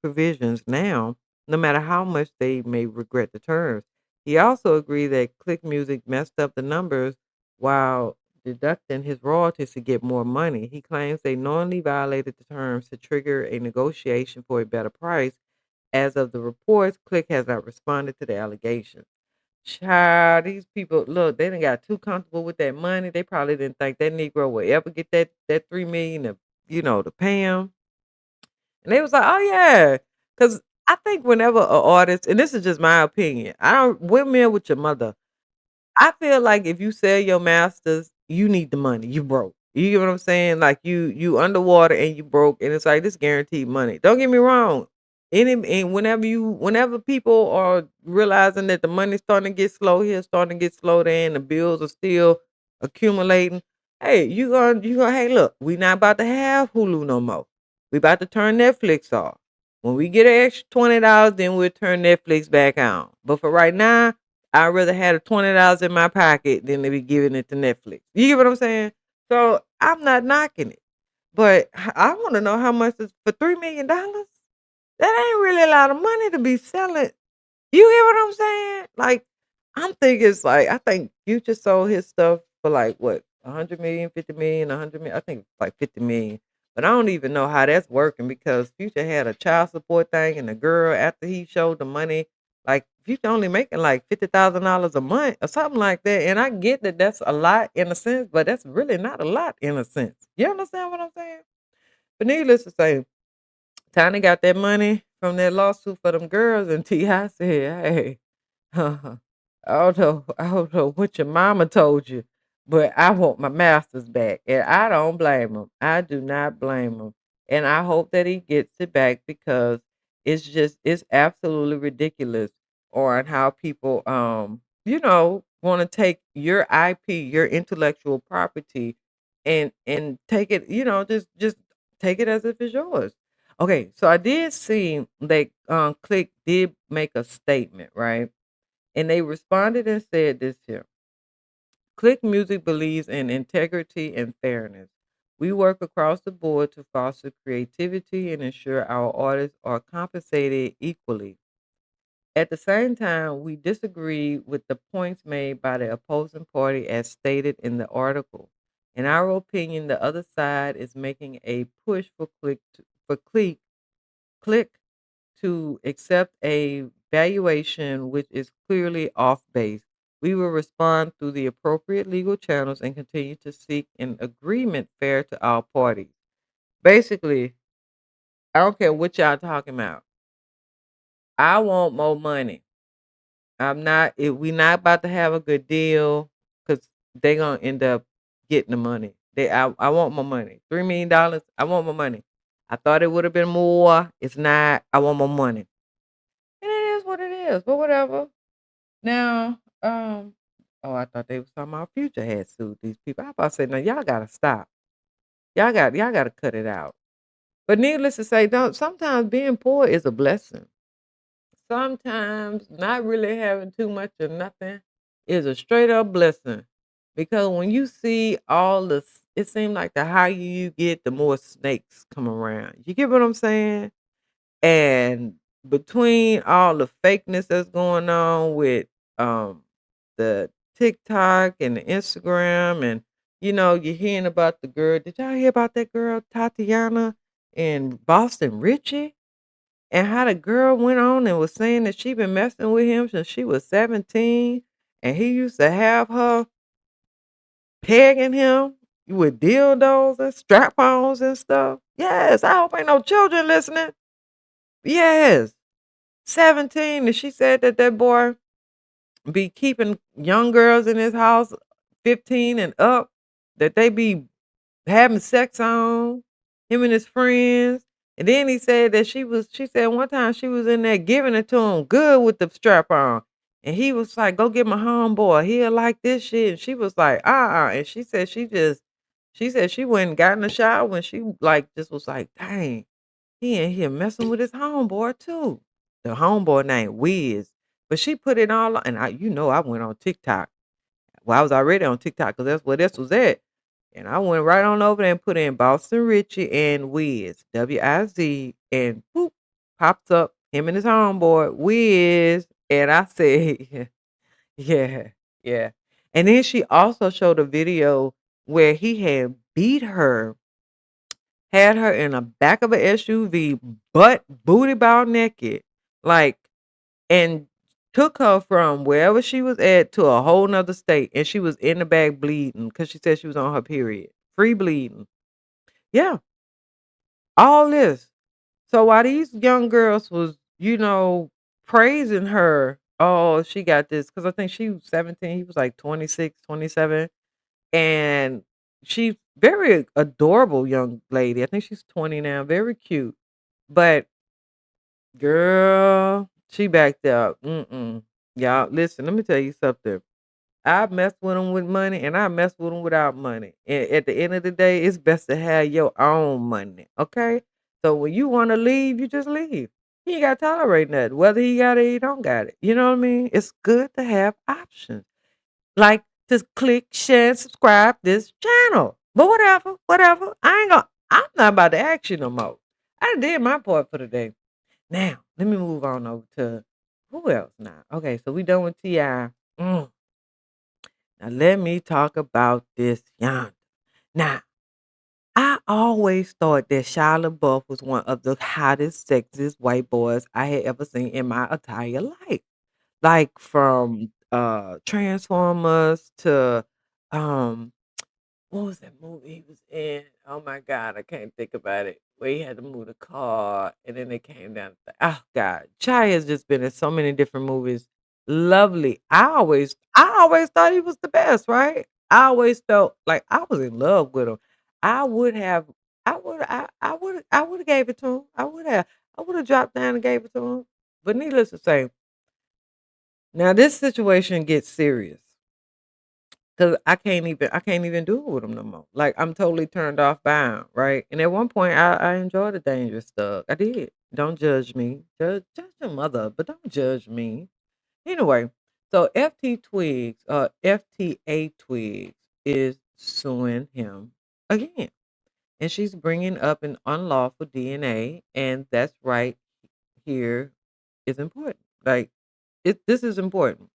provisions now, no matter how much they may regret the terms. He also agreed that Click Music messed up the numbers while deducting his royalties to get more money. He claims they knowingly violated the terms to trigger a negotiation for a better price. As of the reports, Click has not responded to the allegations. Child, these people, look, they done got too comfortable with that money. They probably didn't think that Negro would ever get that 3 million to, to pay him. And they was like, oh yeah. Cause I think whenever an artist, and this is just my opinion, I don't windmill with your mother. I feel like if you sell your masters, you need the money. You broke. You get what I'm saying? Like you underwater and you broke, and it's like this guaranteed money. Don't get me wrong. And whenever people are realizing that the money's starting to get slow here, starting to get slow there, and the bills are still accumulating. Hey, you gonna hey look, we not about to have Hulu no more. We about to turn Netflix off. When we get an extra $20, then we'll turn Netflix back on. But for right now, I'd rather have the $20 in my pocket than to be giving it to Netflix. You get what I'm saying? So I'm not knocking it. But I want to know how much is for $3 million. That ain't really a lot of money to be selling. You get what I'm saying? Like, I'm thinking it's like I think Future sold his stuff for like what 100 million, 50 million, 100 million. I think it's like 50 million. But I don't even know how that's working because Future had a child support thing and the girl after he showed the money, like Future only making like $50,000 a month or something like that. And I get that that's a lot in a sense, but that's really not a lot in a sense. You understand what I'm saying? But needless to say, Tiny got that money from that lawsuit for them girls, and T.I. said, "Hey, I don't know what your mama told you, but I want my masters back." And I don't blame him. I do not blame him. And I hope that he gets it back because it's absolutely ridiculous on how people want to take your IP, your intellectual property and take it, just take it as if it's yours. Okay, so I did see that Click did make a statement, right? And they responded and said this here. Click Music believes in integrity and fairness. We work across the board to foster creativity and ensure our artists are compensated equally. At the same time, we disagree with the points made by the opposing party as stated in the article. In our opinion, the other side is making a push for click to accept a valuation which is clearly off base. We will respond through the appropriate legal channels and continue to seek an agreement fair to all parties. Basically, I don't care what y'all talking about. I want more money. I'm not. If we not about to have a good deal, because they gonna end up getting the money. I want my money. $3 million. I want my money. I thought it would have been more. It's not. I want my money. And it is what it is, but whatever. Now, oh, I thought they was talking about Future had sued these people. I about to say, now y'all gotta stop. Y'all gotta cut it out. But needless to say, don't sometimes being poor is a blessing. Sometimes not really having too much of nothing is a straight up blessing. Because when you see all it seems like the higher you get, the more snakes come around. You get what I'm saying? And between all the fakeness that's going on with um the TikTok and the Instagram, and you're hearing about the girl. Did y'all hear about that girl Tatiana in Boston Richie? And how the girl went on and was saying that she been messing with him since she was 17, and he used to have her pegging him with dildos and strap-ons and stuff. Yes, I hope ain't no children listening. Yes, 17, and she said that that boy be keeping young girls in his house, 15 and up, that they be having sex on, him and his friends. And then he said that she said one time she was in there giving it to him good with the strap on. And he was like, go get my homeboy. He'll like this shit. And she was like, And she said she went and got in the shower when she like just was like, dang, he in here messing with his homeboy too. The homeboy named Wiz. But she put it all on, and I went on TikTok. Well, I was already on TikTok because that's where this was at. And I went right on over there and put in Boston Richie and Wiz, Wiz, and boop, pops up him and his homeboy, Wiz. And I said, yeah, yeah. And then she also showed a video where he had beat her, had her in the back of an SUV, butt booty ball naked, like, and took her from wherever she was at to a whole nother state, and she was in the back bleeding because she said she was on her period, free bleeding. Yeah, all this. So while these young girls was, praising her, oh, she got this, because I think she was 17, he was like 26, 27, and she's very adorable young lady. I think she's 20 now, very cute. But girl, she backed up. Mm-mm. Y'all, listen, let me tell you something. I mess with them with money and I mess with them without money. And at the end of the day, it's best to have your own money. Okay? So when you want to leave, you just leave. You ain't got to tolerate nothing. Whether he got it or he don't got it. You know what I mean? It's good to have options. Like to click, share, and subscribe this channel. But whatever, whatever. I'm not about to ask you no more. I did my part for the day. Now, let me move on over to who else now? Okay, so we done with T.I. Now let me talk about this yonder. Now, I always thought that Shia LaBeouf was one of the hottest, sexiest white boys I had ever seen in my entire life. Like from Transformers to um what was that movie he was in? Oh my God, I can't think about it. Where he had to move the car and then it came down. Oh God, Chai has just been in so many different movies. Lovely. I always thought he was the best, right? I always felt like I was in love with him. I would have, I would have gave it to him. I would have dropped down and gave it to him. But needless to say, now this situation gets serious. Cause I can't even do it with him no more. Like I'm totally turned off by him, right? And at one point, I enjoyed the dangerous stuff. I did. Don't judge me. Judge your mother, but don't judge me. Anyway, so FTA Twigs is suing him again, and she's bringing up an unlawful DNA, and that's right here is important. Like this is important.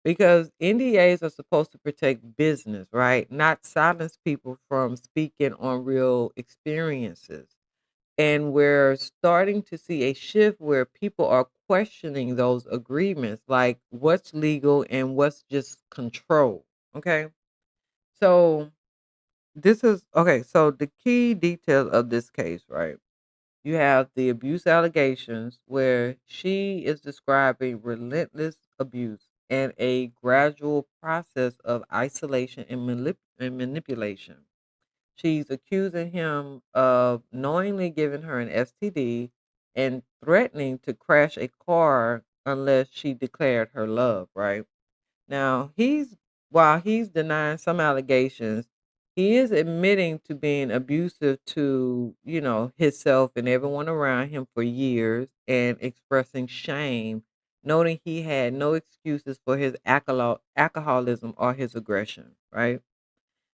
Because NDAs are supposed to protect business, right? Not silence people from speaking on real experiences. And we're starting to see a shift where people are questioning those agreements, like what's legal and what's just control. Okay. So this is okay. So the key details of this case, right? You have the abuse allegations where she is describing relentless abuse and a gradual process of isolation and, manipulation. She's accusing him of knowingly giving her an STD and threatening to crash a car unless she declared her love, right? Now, while he's denying some allegations, he is admitting to being abusive to, himself and everyone around him for years and expressing shame, noting he had no excuses for his alcoholism or his aggression, right?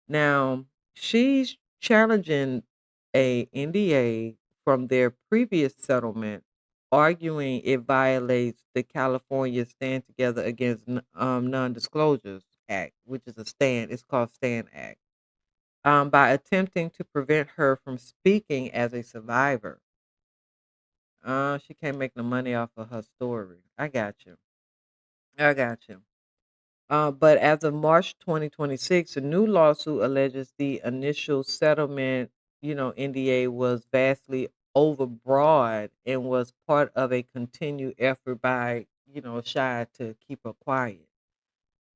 Now, she's challenging a NDA from their previous settlement arguing it violates the California Stand Together Against Non-Disclosures Act, which is a stand. It's called Stand Act. By attempting to prevent her from speaking as a survivor. She can't make no money off of her story. I got you. I got you. But as of March 2026, a new lawsuit alleges the initial settlement, NDA was vastly overbroad and was part of a continued effort by, Shy to keep her quiet.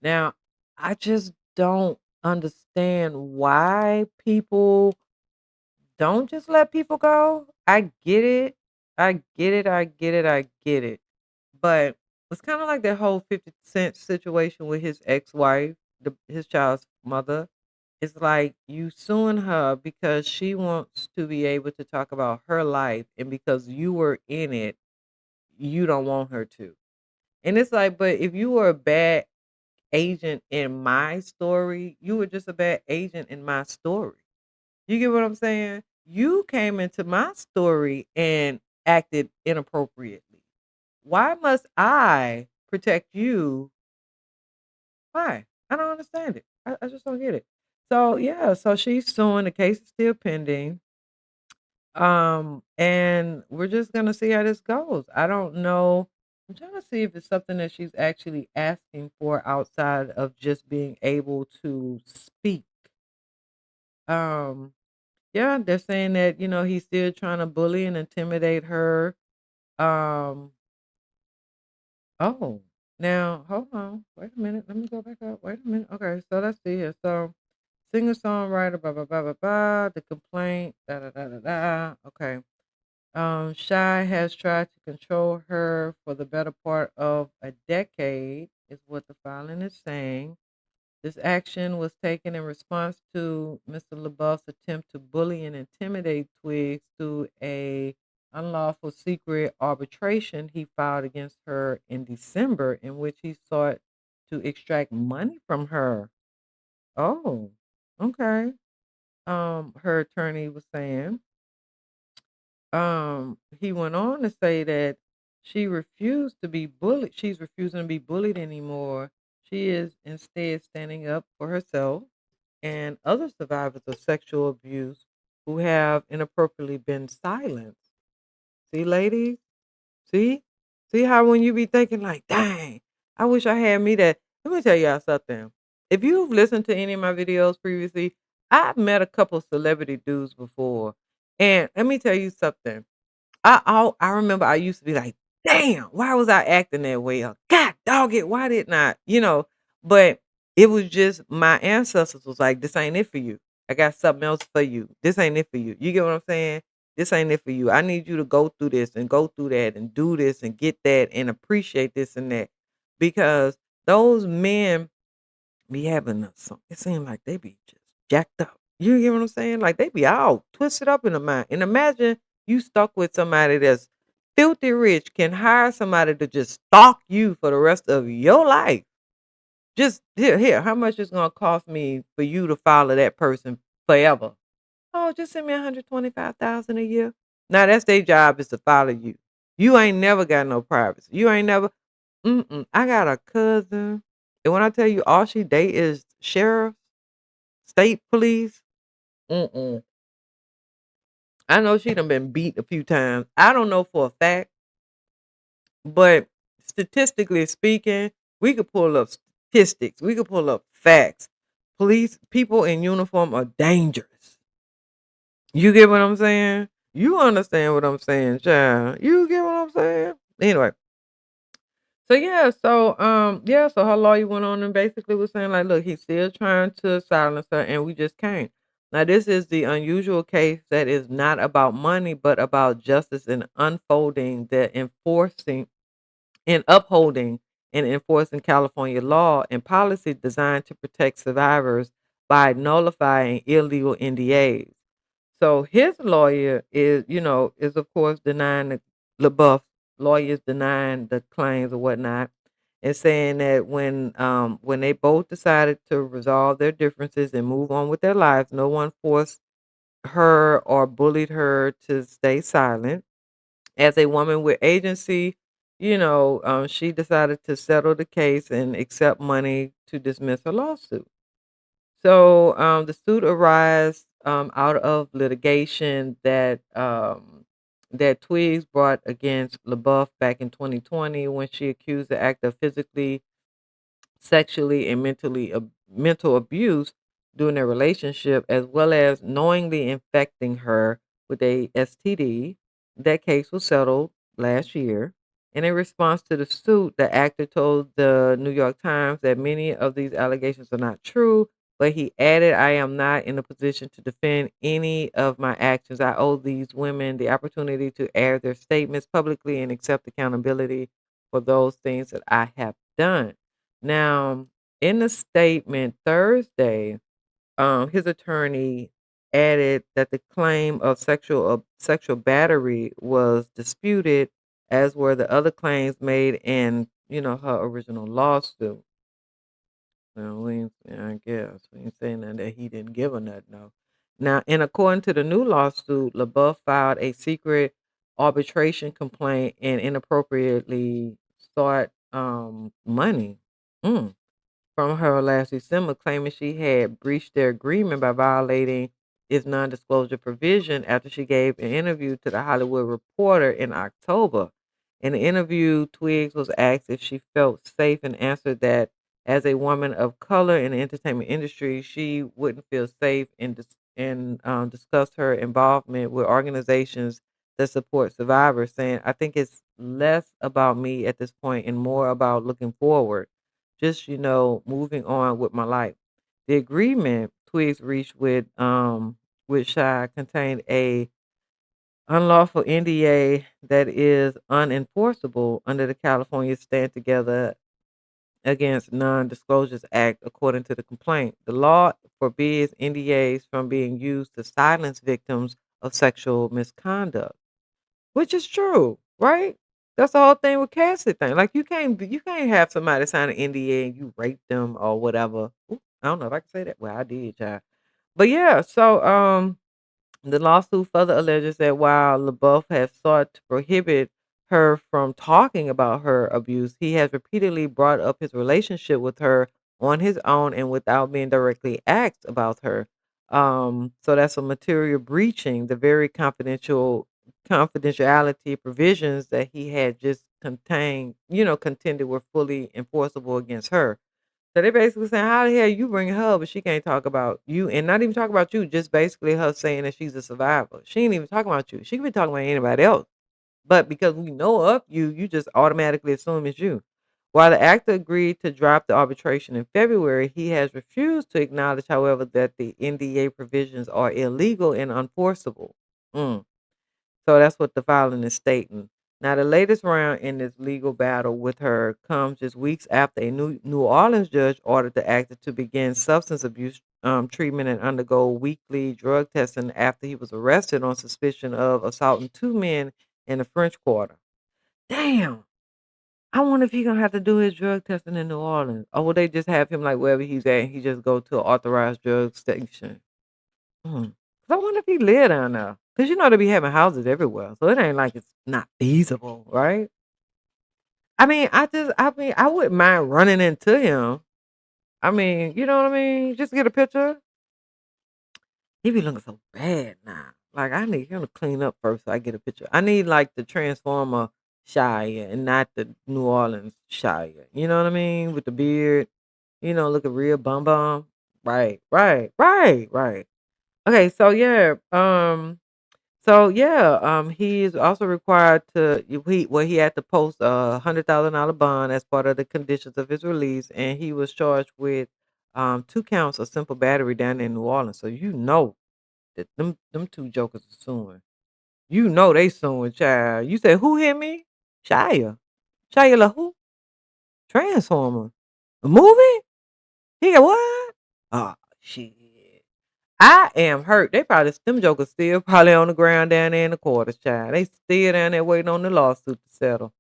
Now, I just don't understand why people don't just let people go. I get it. I get it. I get it. I get it. But it's kind of like that whole 50 Cent situation with his ex-wife, his child's mother. It's like you suing her because she wants to be able to talk about her life, and because you were in it, you don't want her to. And it's like, but if you were a bad agent in my story, you were just a bad agent in my story. You get what I'm saying? You came into my story and acted inappropriately. Why must I protect you? Why? I don't understand it. I just don't get it. So yeah, so she's suing. The case is still pending. And we're just gonna see how this goes. I don't know. I'm trying to see if it's something that she's actually asking for outside of just being able to speak. Um, yeah, they're saying that, he's still trying to bully and intimidate her. Um, oh, now hold on. Wait a minute. Let me go back up. Wait a minute. Okay, so let's see here. So singer songwriter, blah blah blah blah blah. The complaint, da da da da da. Okay. Shy has tried to control her for the better part of a decade, is what the filing is saying. This action was taken in response to Mr. LaBeouf's attempt to bully and intimidate Twigs through a unlawful secret arbitration he filed against her in December, in which he sought to extract money from her. Oh, okay. Her attorney was saying. He went on to say that she refused to be bullied. She's refusing to be bullied anymore. She is instead standing up for herself and other survivors of sexual abuse who have inappropriately been silenced. See, ladies? See? See how when you be thinking like, dang, I wish I had me that. Let me tell y'all something. If you've listened to any of my videos previously, I've met a couple celebrity dudes before. And let me tell you something. I remember I used to be like, "Damn, why was I acting that way?" Or, "God dog it, why didn't I?" But it was just my ancestors was like, "This ain't it for you. I got something else for you. This ain't it for you." You get what I'm saying? This ain't it for you. I need you to go through this and go through that and do this and get that and appreciate this and that. Because those men be having some it seems like they be just jacked up. You get what I'm saying? Like they be all twisted up in the mind. And imagine you stuck with somebody that's filthy rich, can hire somebody to just stalk you for the rest of your life. Just here, how much it's gonna cost me for you to follow that person forever? Oh, just send me 125,000 a year. Now that's their job is to follow you. You ain't never got no privacy. You ain't never I got a cousin, and when I tell you all she date is sheriff, state police, mm-mm. I know she done been beat a few times. I don't know for a fact, but statistically speaking, we could pull up statistics. We could pull up facts. Police people in uniform are dangerous. You get what I'm saying? You understand what I'm saying, child. You get what I'm saying? Anyway, so her lawyer went on and basically was saying like, look, he's still trying to silence her, and we just can't. Now, this is the unusual case that is not about money, but about justice and unfolding the enforcing and upholding and enforcing California law and policy designed to protect survivors by nullifying illegal NDAs. So his lawyer is of course denying LaBeouf lawyers denying the claims or whatnot, and saying that when they both decided to resolve their differences and move on with their lives, no one forced her or bullied her to stay silent. As a woman with agency, she decided to settle the case and accept money to dismiss her lawsuit. So the suit arises out of litigation that Twigs brought against LaBeouf back in 2020 when she accused the actor of physically, sexually, and mental abuse during their relationship, as well as knowingly infecting her with a STD. That case was settled last year. And in response to the suit, the actor told the New York Times that many of these allegations are not true, but he added, "I am not in a position to defend any of my actions. I owe these women the opportunity to air their statements publicly and accept accountability for those things that I have done." Now, in the statement Thursday, his attorney added that the claim of sexual battery was disputed, as were the other claims made in her original lawsuit. Well, I guess we ain't saying that he didn't give her nothing. No. Now, and according to the new lawsuit, LaBeouf filed a secret arbitration complaint and inappropriately sought money. Mm from her last December, claiming she had breached their agreement by violating its non-disclosure provision after she gave an interview to the Hollywood Reporter in October. In the interview, Twigs was asked if she felt safe and answered that as a woman of color in the entertainment industry, she wouldn't feel safe and discussed her involvement with organizations that support survivors, saying, "I think it's less about me at this point and more about looking forward, just moving on with my life." The agreement Twigs reached with Shy contained a unlawful NDA that is unenforceable under the California Stand Together Against Non-Disclosures Act, according to the complaint. The law forbids NDAs from being used to silence victims of sexual misconduct. Which is true, right? That's the whole thing with Cassie thing. Like you can't have somebody sign an NDA and you rape them or whatever. Ooh, I don't know if I can say that. Well, I did, child. But yeah, so the lawsuit further alleges that while LaBeouf has sought to prohibit her from talking about her abuse, he has repeatedly brought up his relationship with her on his own and without being directly asked about her. So that's a material breaching the very confidentiality provisions that he had just contended were fully enforceable against her. So they basically saying, how the hell you bring her, but she can't talk about you, and not even talk about you, just basically her saying that she's a survivor. She ain't even talking about you. She could be talking about anybody else. But because we know of you, you just automatically assume it's you. While the actor agreed to drop the arbitration in February, he has refused to acknowledge, however, that the NDA provisions are illegal and unenforceable. Mm. So that's what the filing is stating. Now, the latest round in this legal battle with her comes just weeks after a New Orleans judge ordered the actor to begin substance abuse treatment and undergo weekly drug testing after he was arrested on suspicion of assaulting two men in the French Quarter. Damn. I wonder if he's gonna have to do his drug testing in New Orleans, or will they just have him like wherever he's at? And he just go to an authorized drug station. Mm. 'Cause I wonder if he live down there. 'Cause they be having houses everywhere, so it ain't like it's not feasible, right? I wouldn't mind running into him. I mean, you know what I mean? Just get a picture. He be looking so bad now. Like, I need him to clean up first so I get a picture. I need, like, the Transformer Shia and not the New Orleans Shia. You know what I mean? With the beard, looking real bum bum. Right, right, right, right. Okay, he is also required to he had to post $100,000 bond as part of the conditions of his release, and he was charged with 2 counts of simple battery down in New Orleans. So that them two jokers are suing. They suing, child. You said who hit me? Shia. Shia who? Transformer. A movie? He got what? Oh shit. I am hurt. Them jokers still probably on the ground down there in the quarters, child. They still down there waiting on the lawsuit to settle.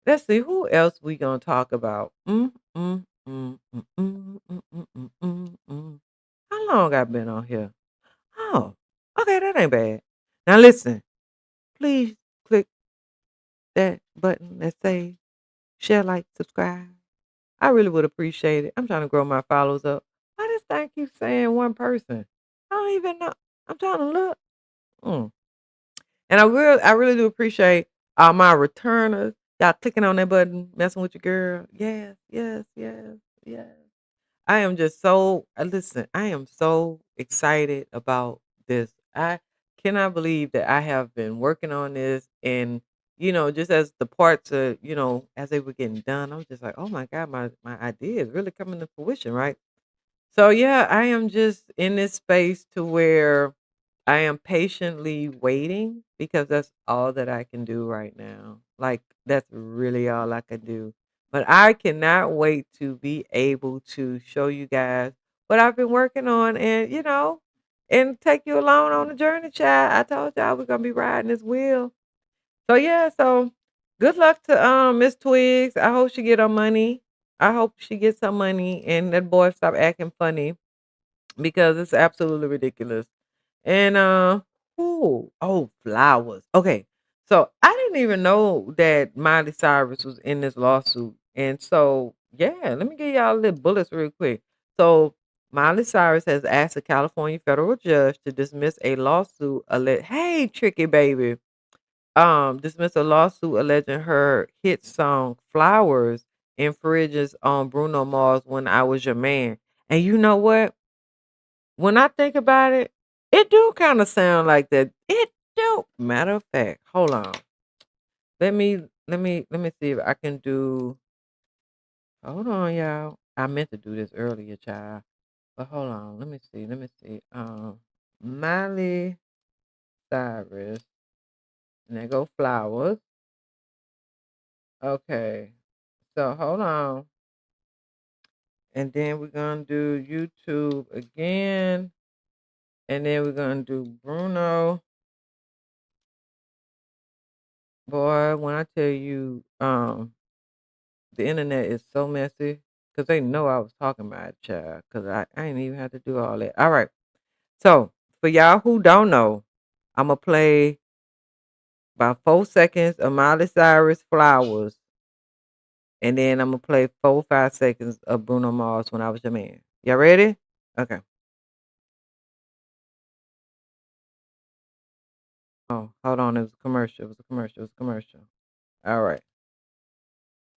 Let's see who else we gonna talk about. How long I been on here? Oh, okay, that ain't bad. Now listen, please click that button that say share, like, subscribe. I really would appreciate it. I'm trying to grow my followers up. Why this thing keep saying one person? I don't even know. I'm trying to look. Mm. And I really do appreciate all my returners. Y'all clicking on that button, messing with your girl. Yes, yes, yes, yes. I am just so listen, I am so excited about this. I cannot believe that I have been working on this and just as the parts are, as they were getting done, I'm just like, oh my God, my idea is really coming to fruition, right? So yeah, I am just in this space to where I am patiently waiting because that's all that I can do right now. Like that's really all I can do. But I cannot wait to be able to show you guys what I've been working on and take you along on the journey, child. I told y'all we're gonna be riding this wheel. So yeah, so good luck to Miss Twigs. I hope she get her money. I hope she gets her money and that boy stop acting funny because it's absolutely ridiculous. And flowers. Okay. So I didn't even know that Miley Cyrus was in this lawsuit. And so yeah, let me give y'all a little bullets real quick. So Miley Cyrus has asked a California federal judge to dismiss a lawsuit hey tricky baby. Dismiss a lawsuit alleging her hit song Flowers infringes on Bruno Mars When I Was Your Man. And you know what? When I think about it, it do kinda sound like that. It do. Matter of fact, hold on. Let me see if I can do hold on, y'all. I meant to do this earlier, child. But hold on. Let me see. Miley Cyrus. And there go flowers. Okay. So hold on. And then we're gonna do YouTube again. And then we're gonna do Bruno. Boy, when I tell you, the internet is so messy because they know I was talking about it, child. Because I ain't even have to do all that. All right. So for y'all who don't know, I'm gonna play about 4 seconds of Miley Cyrus Flowers, and then I'm gonna play 5 seconds of Bruno Mars When I Was Your Man. Y'all ready? Okay. Oh, hold on. It was a commercial. It was a commercial. It was a commercial. All right.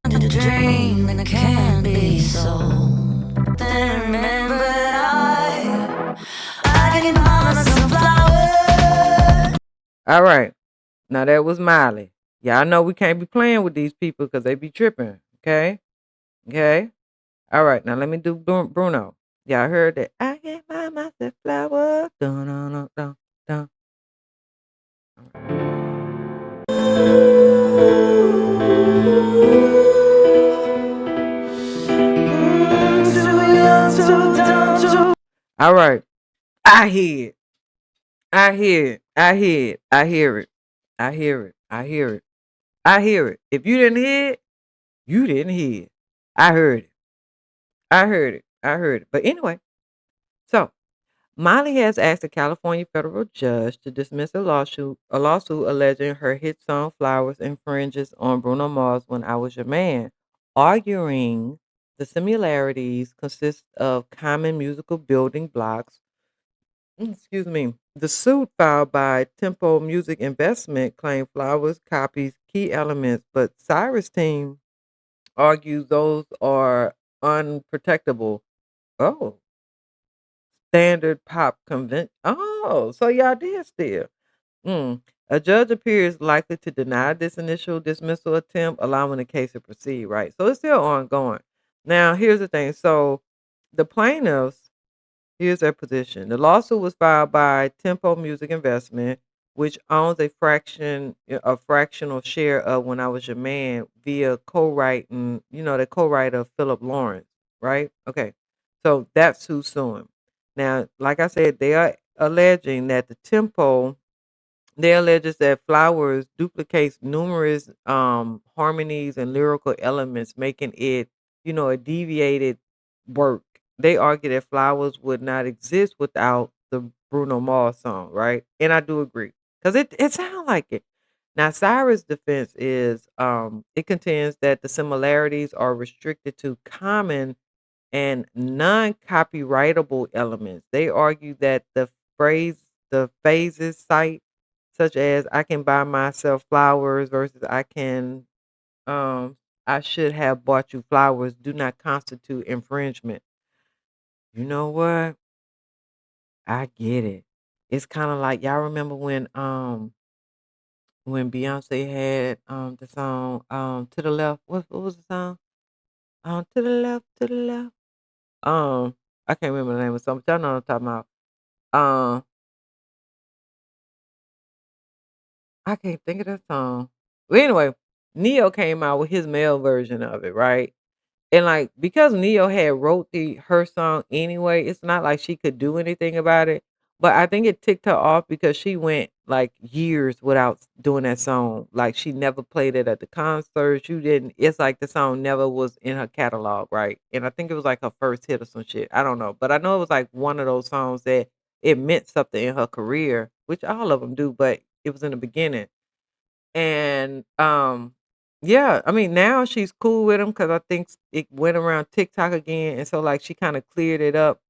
To dream and it can't be so. Then remember I can promise some flowers. All right. Now that was Miley. Y'all know we can't be playing with these people because they be tripping. Okay. Okay. All right. Now let me do Bruno. Y'all heard that? I can buy myself flowers. Dun, dun, dun, dun, dun. All right. I hear it. I hear it. I hear it. I hear it. I hear it. I hear it. I hear it. If you didn't hear it, you didn't hear it. I heard it. I heard it. I heard it. But anyway, so Miley has asked a California federal judge to dismiss a lawsuit alleging her hit song Flowers infringes on Bruno Mars When I Was Your Man, arguing the similarities consist of common musical building blocks. Excuse me. The suit filed by Tempo Music Investment claimed Flowers copies key elements, but Cyrus' team argues those are unprotectable. Oh, standard pop convention. Oh, so y'all did still. Mm. A judge appears likely to deny this initial dismissal attempt, allowing the case to proceed, right? So it's still ongoing. Now, here's the thing. So the plaintiffs, here's their position. The lawsuit was filed by Tempo Music Investment, which owns a fractional share of When I Was Your Man via co-writing, the co-writer Philip Lawrence, right? Okay. So that's who's suing. Now, like I said, they are alleging that they alleges that Flowers duplicates numerous harmonies and lyrical elements, making it, a deviated work. They argue that Flowers would not exist without the Bruno Mars song, right? And I do agree. Because it sounds like it. Now, Cyrus' defense is it contends that the similarities are restricted to common and non-copyrightable elements. They argue that the phases cite, such as "I can buy myself flowers" versus um, "I should have bought you flowers," do not constitute infringement. You know what? I get it. It's kind of like y'all remember when Beyonce had the song "To the Left." What was the song? To the left, to the left. I can't remember the name of the song, but y'all know what I'm talking about. Um, I can't think of that song. Well, anyway, Neo came out with his male version of it, right? And like because Neo had wrote her song anyway, it's not like she could do anything about it. But I think it ticked her off because she went like years without doing that song. Like she never played it at the concert. You didn't. It's like the song never was in her catalog, right? And I think it was like her first hit or some shit. I don't know, but I know it was like one of those songs that it meant something in her career, which all of them do. But it was in the beginning. And, yeah, I mean, now she's cool with him because I think it went around TikTok again, and so, like, she kinda cleared it up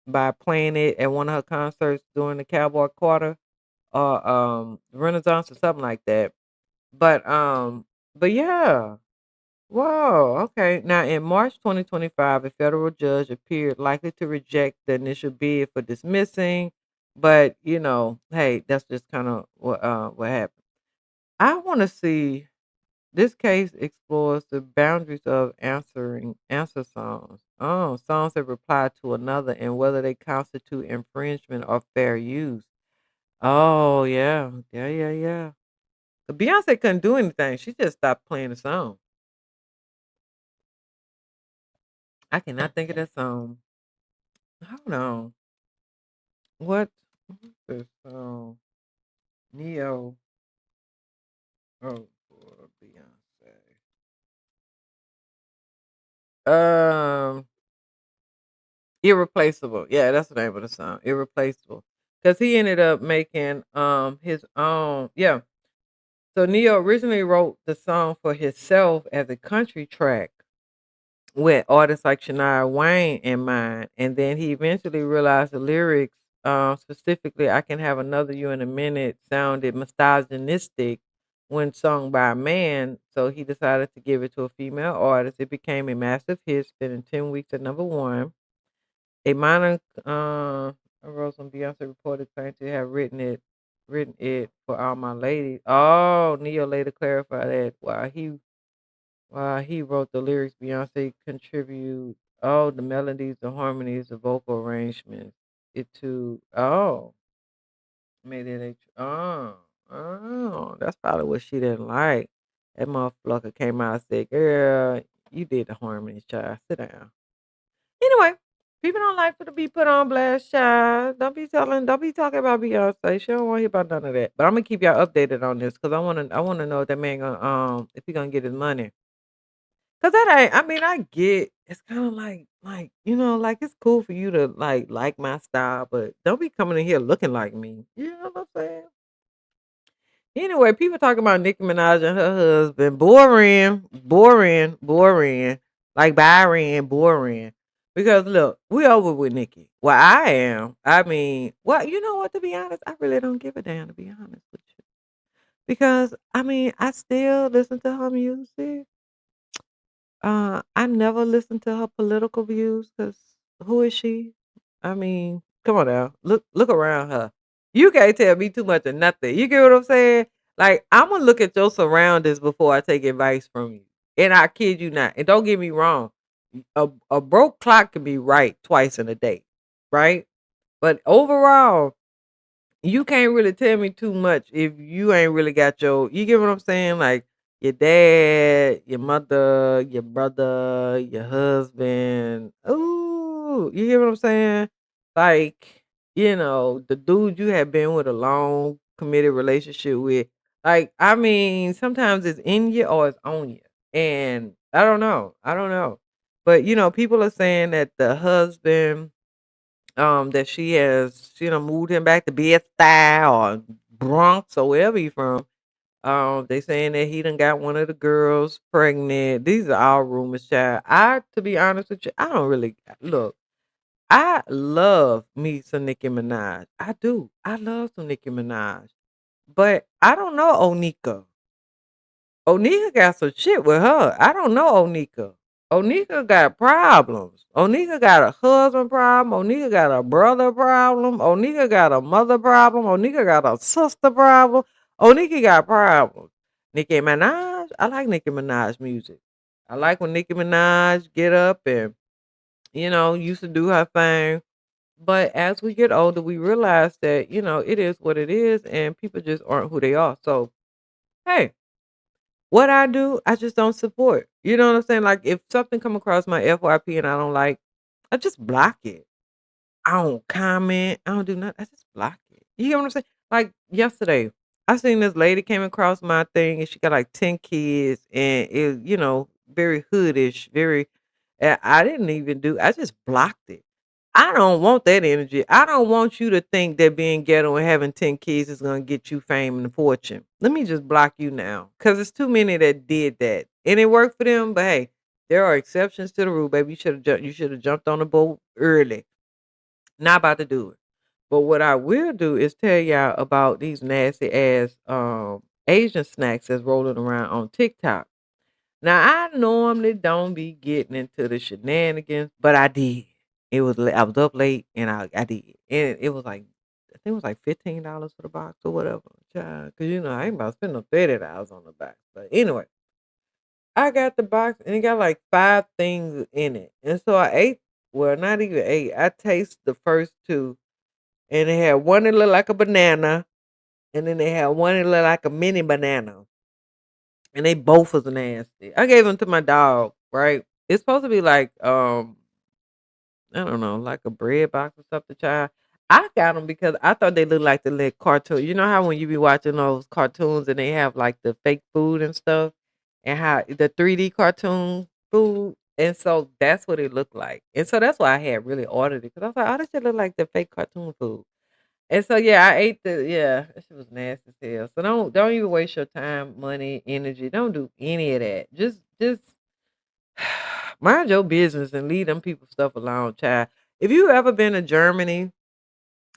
by playing it at one of her concerts during the Cowboy Quarter or, Renaissance or something like that. But, but yeah. Whoa, okay. Now in March 2025, a federal judge appeared likely to reject the initial bid for dismissing, but, hey, that's just kinda what happened. I wanna see this case explores the boundaries of answering answer songs. Oh, songs that reply to another and whether they constitute infringement or fair use. Oh, yeah. Yeah, yeah, yeah. But Beyonce couldn't do anything. She just stopped playing the song. I cannot think of that song. Hold on. What's this song? Neo. Oh, for Beyonce. Um, Irreplaceable. Yeah, that's the name of the song. Irreplaceable. Because he ended up making his own. Yeah. So Neo originally wrote the song for himself as a country track with artists like Shania Wayne in mind. And then he eventually realized the lyrics, specifically "I Can Have Another You in a Minute," sounded misogynistic when sung by a man. So he decided to give it to a female artist. It became a massive hit, spending 10 weeks at number one. A minor arose when Beyonce reported claiming to have written it for All My Ladies. Oh, Neo later clarified that while he wrote the lyrics, Beyonce contributed the melodies, the harmonies, the vocal arrangements. It to made it that's probably what she didn't like. That motherfucker came out and said, "Girl, you did the harmonies, child. Sit down." Anyway, people don't like to be put on blast, child. Don't be talking about Beyonce. She don't want to hear about none of that. But I'm gonna keep y'all updated on this because I wanna know if that man gonna if he gonna get his money. Cause that ain't. I mean, I get it's kind of like like it's cool for you to like my style, but don't be coming in here looking like me. You know what I'm saying? Anyway, people talking about Nicki Minaj and her husband. Boring, boring, boring. Like Byron, boring. Because look, we over with Nicki. Well, I am. I mean, well, you know what? To be honest, I really don't give a damn. To be honest with you, because I mean, I still listen to her music. I never listened to her political views because who is she? I mean, come on now. Look around her. You can't tell me too much of nothing. You get what I'm saying? Like, I'm gonna look at your surroundings before I take advice from you. And I kid you not. And don't get me wrong. A broke clock can be right twice in a day, right? But overall, you can't really tell me too much if you ain't really got you get what I'm saying? Like your dad, your mother, your brother, your husband. Ooh, you get what I'm saying? Like, the dude you have been with a long committed relationship with. Like, I mean, sometimes it's in you or it's on you. And I don't know. I don't know. But people are saying that the husband that she has, moved him back to Bed-Stuy or Bronx or wherever he from. They saying that he done got one of the girls pregnant. These are all rumors, child. To be honest with you, I don't really look. I love me some Nicki Minaj. I do. I love some Nicki Minaj. But I don't know Onika. Onika got some shit with her. I don't know Onika. Onika got problems. Onika got a husband problem. Onika got a brother problem. Onika got a mother problem. Onika got a sister problem. Onika got problems. Nicki Minaj, I like Nicki Minaj music. I like when Nicki Minaj get up and, used to do her thing. But as we get older, we realize that, it is what it is and people just aren't who they are. So, hey, what I do, I just don't support. You know what I'm saying? Like if something come across my FYP and I don't like, I just block it. I don't comment. I don't do nothing. I just block it. You get what I'm saying? Like yesterday, I seen this lady came across my thing and she got like 10 kids and it, very hoodish, very I didn't even I just blocked it. I don't want that energy. I don't want you to think that being ghetto and having 10 kids is gonna get you fame and fortune. Let me just block you now. Cause it's too many that did that. And it worked for them, but hey, there are exceptions to the rule, baby. You should have jumped on the boat early. Not about to do it. But what I will do is tell y'all about these nasty ass Asian snacks that's rolling around on TikTok. Now I normally don't be getting into the shenanigans, but I did. I was up late and I did. And it was like I think it was like $15 for the box or whatever. Child. Cause I ain't about to spend no $30 on the box. But anyway, I got the box and it got like 5 things in it. And so I ate, well, not even ate. I tasted the first two and they had one that looked like a banana, and then they had one that looked like a mini banana. And they both was nasty. I gave them to my dog, right? It's supposed to be like I don't know, like a bread box or something, child. I got them because I thought they looked like the little cartoon. You know how when you be watching those cartoons and they have like the fake food and stuff, and how the 3D cartoon food, and so that's what it looked like. And so that's why I had really ordered it because I was like, oh, this shit look like the fake cartoon food. And so yeah, I ate that shit was nasty as hell. So don't even waste your time, money, energy. Don't do any of that. Just mind your business and leave them people stuff alone, child. If you ever been to Germany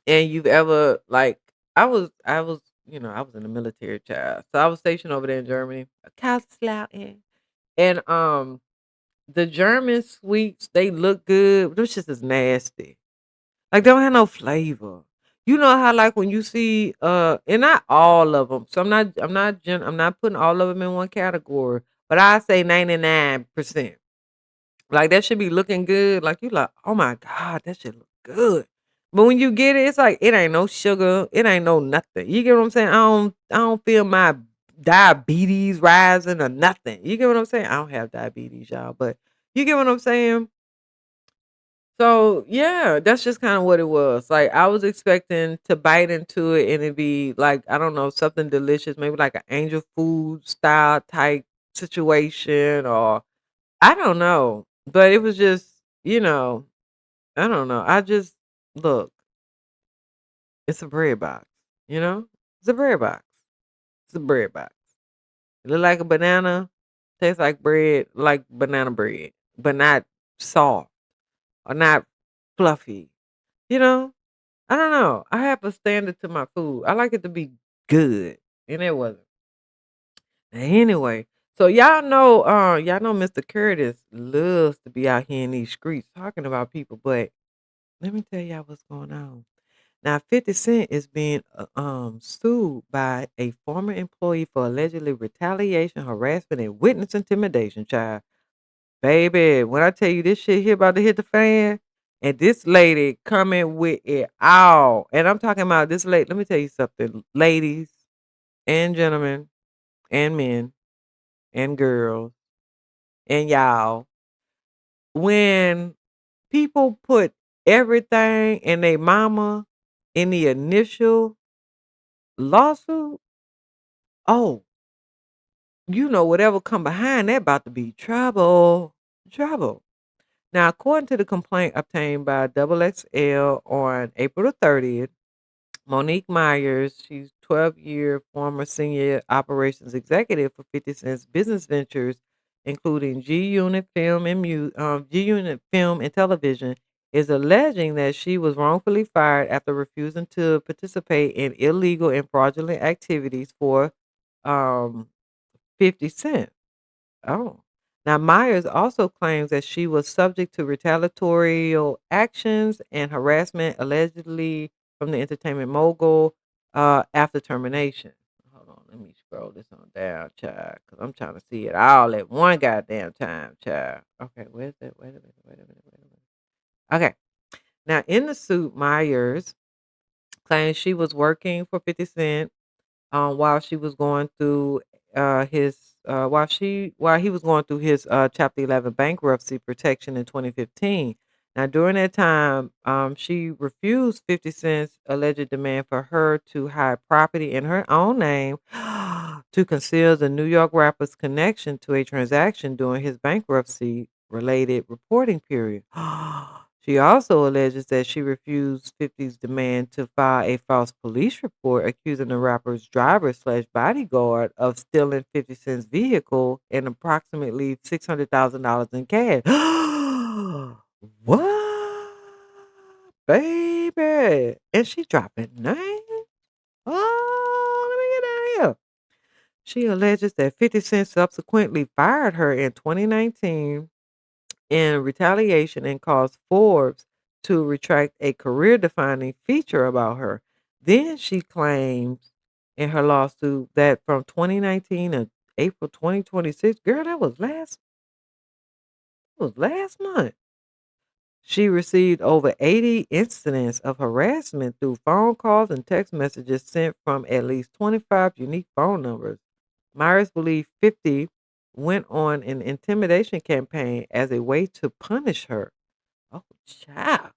and you've ever like I was I was in the military, child. So I was stationed over there in Germany, Kaiserslautern. And the German sweets, they look good, but those shit is nasty. Like, they don't have no flavor. You know how, like, when you see, and not all of them. So I'm not putting all of them in one category, but I say 99%. Like, that should be looking good. Like, you like, oh my God, that should look good. But when you get it, it's like it ain't no sugar, it ain't no nothing. You get what I'm saying? I don't feel my diabetes rising or nothing. You get what I'm saying? I don't have diabetes, y'all, but you get what I'm saying? So, yeah, that's just kinda what it was. Like, I was expecting to bite into it and it'd be like, I don't know, something delicious, maybe like an angel food style type situation or I don't know. But it was just, you know, I don't know. I just look, it's a bread box, you know? It's a bread box. It's a bread box. It look like a banana, tastes like banana bread, but not soft or not fluffy, you know? I don't know. I have a standard to my food. I like it to be good, and it wasn't. Anyway, so y'all know Mr. Curtis loves to be out here in these streets talking about people, but let me tell y'all what's going on. Now, 50 Cent is being sued by a former employee for allegedly retaliation, harassment, and witness intimidation, child. Baby, when I tell you this shit here about to hit the fan, and this lady coming with it all, and I'm talking about this lady. Let me tell you something, ladies and gentlemen, and men and girls, and y'all. When people put everything and they mama in the initial lawsuit, oh, whatever come behind that about to be trouble, trouble. Now, according to the complaint obtained by Double XL on April the 30th, Monique Myers, she's 12-year former senior operations executive for 50 Cent's business ventures, including G Unit Film and Television, is alleging that she was wrongfully fired after refusing to participate in illegal and fraudulent activities for um, 50 Cent. Oh. Now, Myers also claims that she was subject to retaliatory actions and harassment allegedly from the entertainment mogul after termination. Hold on, let me scroll this on down, child, because I'm trying to see it all at one goddamn time, child. Okay, where's that? Wait a minute. Okay, now in the suit, Myers claims she was working for 50 Cent while she was going through his while he was going through his Chapter 11 bankruptcy protection in 2015. Now, during that time, she refused 50 Cent's alleged demand for her to hide property in her own name to conceal the New York rapper's connection to a transaction during his bankruptcy related reporting period. She also alleges that she refused 50's demand to file a false police report accusing the rapper's driver slash bodyguard of stealing 50 Cent's vehicle and approximately $600,000 in cash. What? Baby. And she dropping names? Oh, let me get down here. She alleges that 50 Cent subsequently fired her in 2019 in retaliation and caused Forbes to retract a career defining feature about her. Then she claims in her lawsuit that from 2019 to April 2026, girl, that was last month. She received over 80 incidents of harassment through phone calls and text messages sent from at least 25 unique phone numbers. Myers believed 50 went on an intimidation campaign as a way to punish her. Oh, child.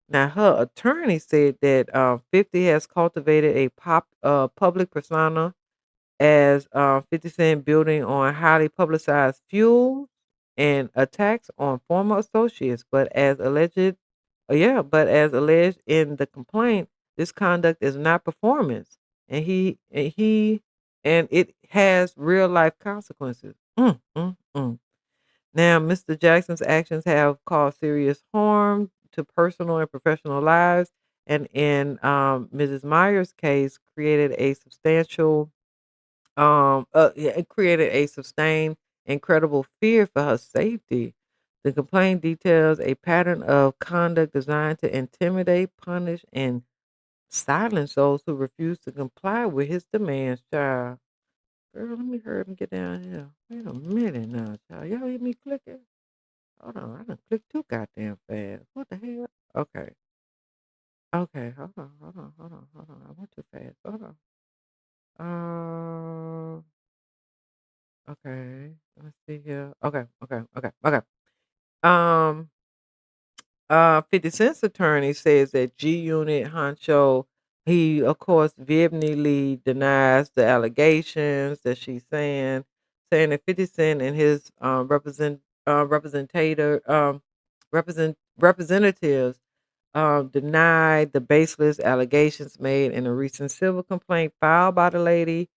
Now, her attorney said that 50 has cultivated a public persona as 50 Cent building on highly publicized fuel and attacks on former associates, but as alleged in the complaint, this conduct is not performance, and it has real life consequences. Now, Mr. Jackson's actions have caused serious harm to personal and professional lives, and in Mrs. Myers' case, it created a sustained, incredible fear for her safety. The complaint details a pattern of conduct designed to intimidate, punish, and silence those who refuse to comply with his demands. Child, girl, let me hurry up and get down here. Wait a minute now, child. Y'all hear me clicking? Hold on, I done clicked too goddamn fast. What the hell? Okay. Okay, hold on. I went too fast. Hold on. Okay. Let's see here. Okay. Um, 50 Cent's attorney says that G Unit Honcho, he of course vehemently denies the allegations that she's saying that 50 Cent and his representatives denied the baseless allegations made in a recent civil complaint filed by the lady.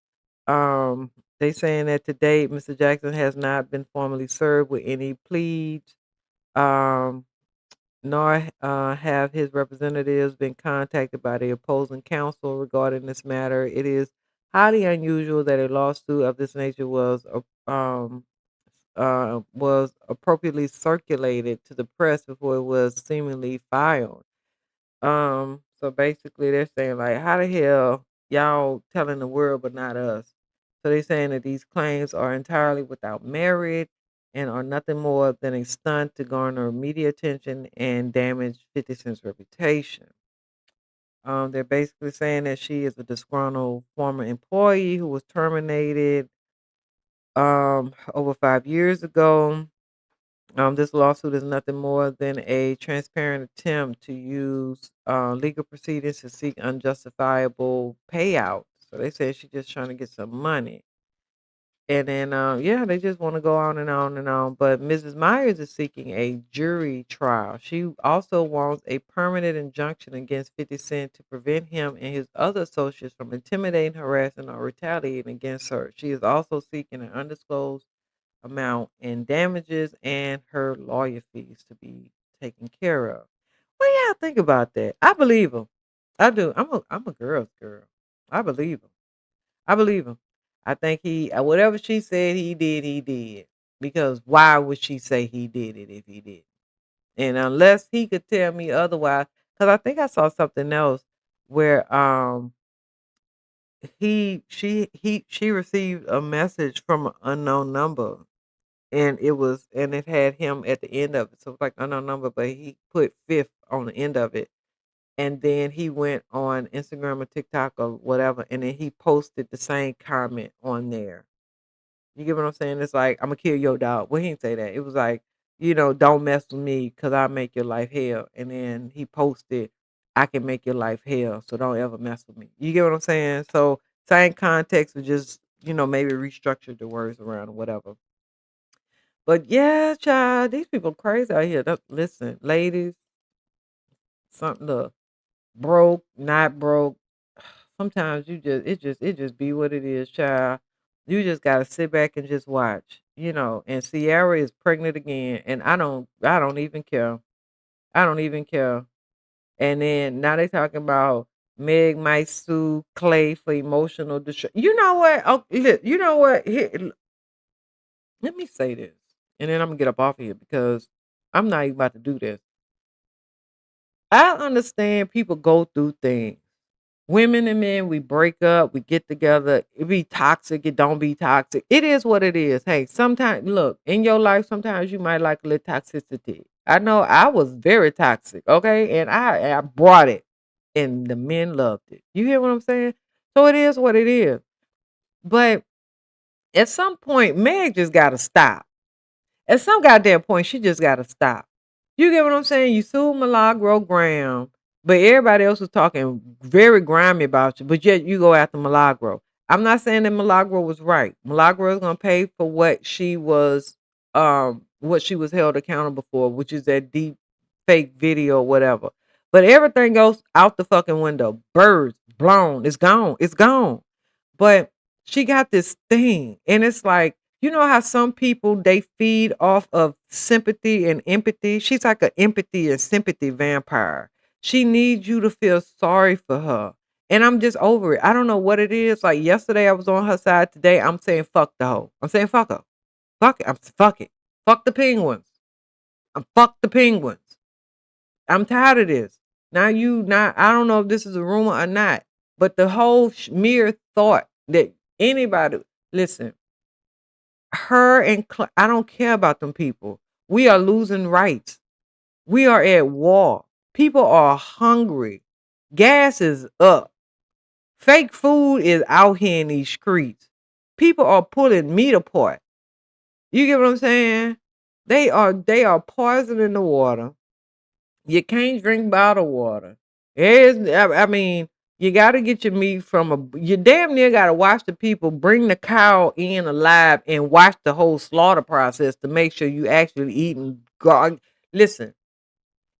They saying that to date, Mr. Jackson has not been formally served with any pleas, um, nor have his representatives been contacted by the opposing counsel regarding this matter. It is highly unusual that a lawsuit of this nature was appropriately circulated to the press before it was seemingly filed. So basically they're saying like, how the hell y'all telling the world but not us? So they're saying that these claims are entirely without merit and are nothing more than a stunt to garner media attention and damage 50 Cent's reputation. They're basically saying that she is a disgruntled former employee who was terminated over 5 years ago. This lawsuit is nothing more than a transparent attempt to use legal proceedings to seek unjustifiable payouts. So they say she's just trying to get some money. And then, yeah, they just want to go on and on and on. But Mrs. Myers is seeking a jury trial. She also wants a permanent injunction against 50 Cent to prevent him and his other associates from intimidating, harassing, or retaliating against her. She is also seeking an undisclosed amount in damages and her lawyer fees to be taken care of. What do y'all think about that? I believe him. I do. I'm a girl's girl. I believe him. I believe him. I think he whatever she said he did, he did. Because why would she say he did it if he did? And unless he could tell me otherwise, because I think I saw something else where she received a message from an unknown number, and it had him at the end of it. So it's like unknown number, but he put fifth on the end of it. And then he went on Instagram or TikTok or whatever, and then he posted the same comment on there. You get what I'm saying? It's like, I'm gonna kill your dog. Well, he didn't say that. It was like, don't mess with me because I'll make your life hell. And then he posted, I can make your life hell, so don't ever mess with me. You get what I'm saying? So same context, but just, maybe restructured the words around or whatever. But yeah, child, these people crazy out here. Listen, ladies, something look, broke, not broke. Sometimes it just be what it is, child. You just gotta sit back and just watch. And Sierra is pregnant again, and I don't even care. I don't even care. And then now they talking about Meg might sue Clay for emotional distress. You know what? Oh, you know what? Here, let me say this, and then I'm gonna get up off here because I'm not even about to do this. I understand people go through things. Women and men, we break up, we get together. It be toxic, it don't be toxic. It is what it is. Hey, sometimes look, in your life, sometimes you might like a little toxicity. I know I was very toxic, okay? And I brought it. And the men loved it. You hear what I'm saying? So it is what it is. But at some point, Meg just gotta stop. At some goddamn point, she just gotta stop. You get what I'm saying? You sued Milagro Graham, but everybody else was talking very grimy about you, but yet you go after Milagro. I'm not saying that Milagro was right. Milagro is gonna pay for what she was held accountable for, which is that deep fake video or whatever. But everything goes out the fucking window. Birds blown. It's gone. It's gone. But she got this thing, and it's like, how some people they feed off of sympathy and empathy. She's like an empathy and sympathy vampire. She needs you to feel sorry for her. And I'm just over it. I don't know what it is. Like yesterday I was on her side. Today I'm saying fuck the hoe. I'm saying fuck her. Fuck it. Fuck it. Fuck the penguins. Fuck the penguins. I'm tired of this. I don't know if this is a rumor or not, but the whole mere thought that anybody, listen, her and I don't care about them people. We are losing rights. We are at war. People are hungry. Gas is up. Fake food is out here in these streets. People are pulling meat apart. You get what I'm saying? They are poisoning the water. You can't drink bottled water. I mean, you got to get your meat from you damn near got to watch the people bring the cow in alive and watch the whole slaughter process to make sure you actually eating. God, listen,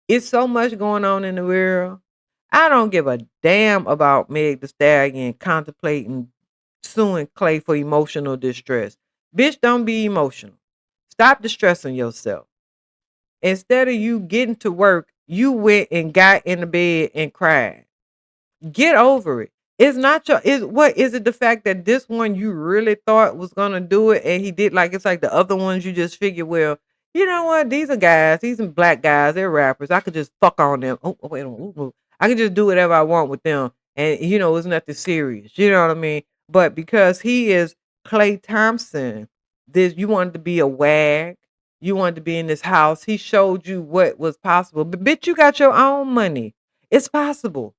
it's so much going on in the world. I don't give a damn about Meg the Stallion contemplating suing Clay for emotional distress. Bitch, don't be emotional. Stop distressing yourself. Instead of you getting to work, you went and got in the bed and cried. Get over it. It's not your is it the fact that this one you really thought was gonna do it and he did, like it's like the other ones you just figure, well, you know what? These are guys, these are black guys, they're rappers. I could just fuck on them. Oh wait, I can just do whatever I want with them. And it's nothing serious. You know what I mean? But because he is Clay Thompson, this you wanted to be a wag. You wanted to be in this house. He showed you what was possible. But bitch, you got your own money. It's possible.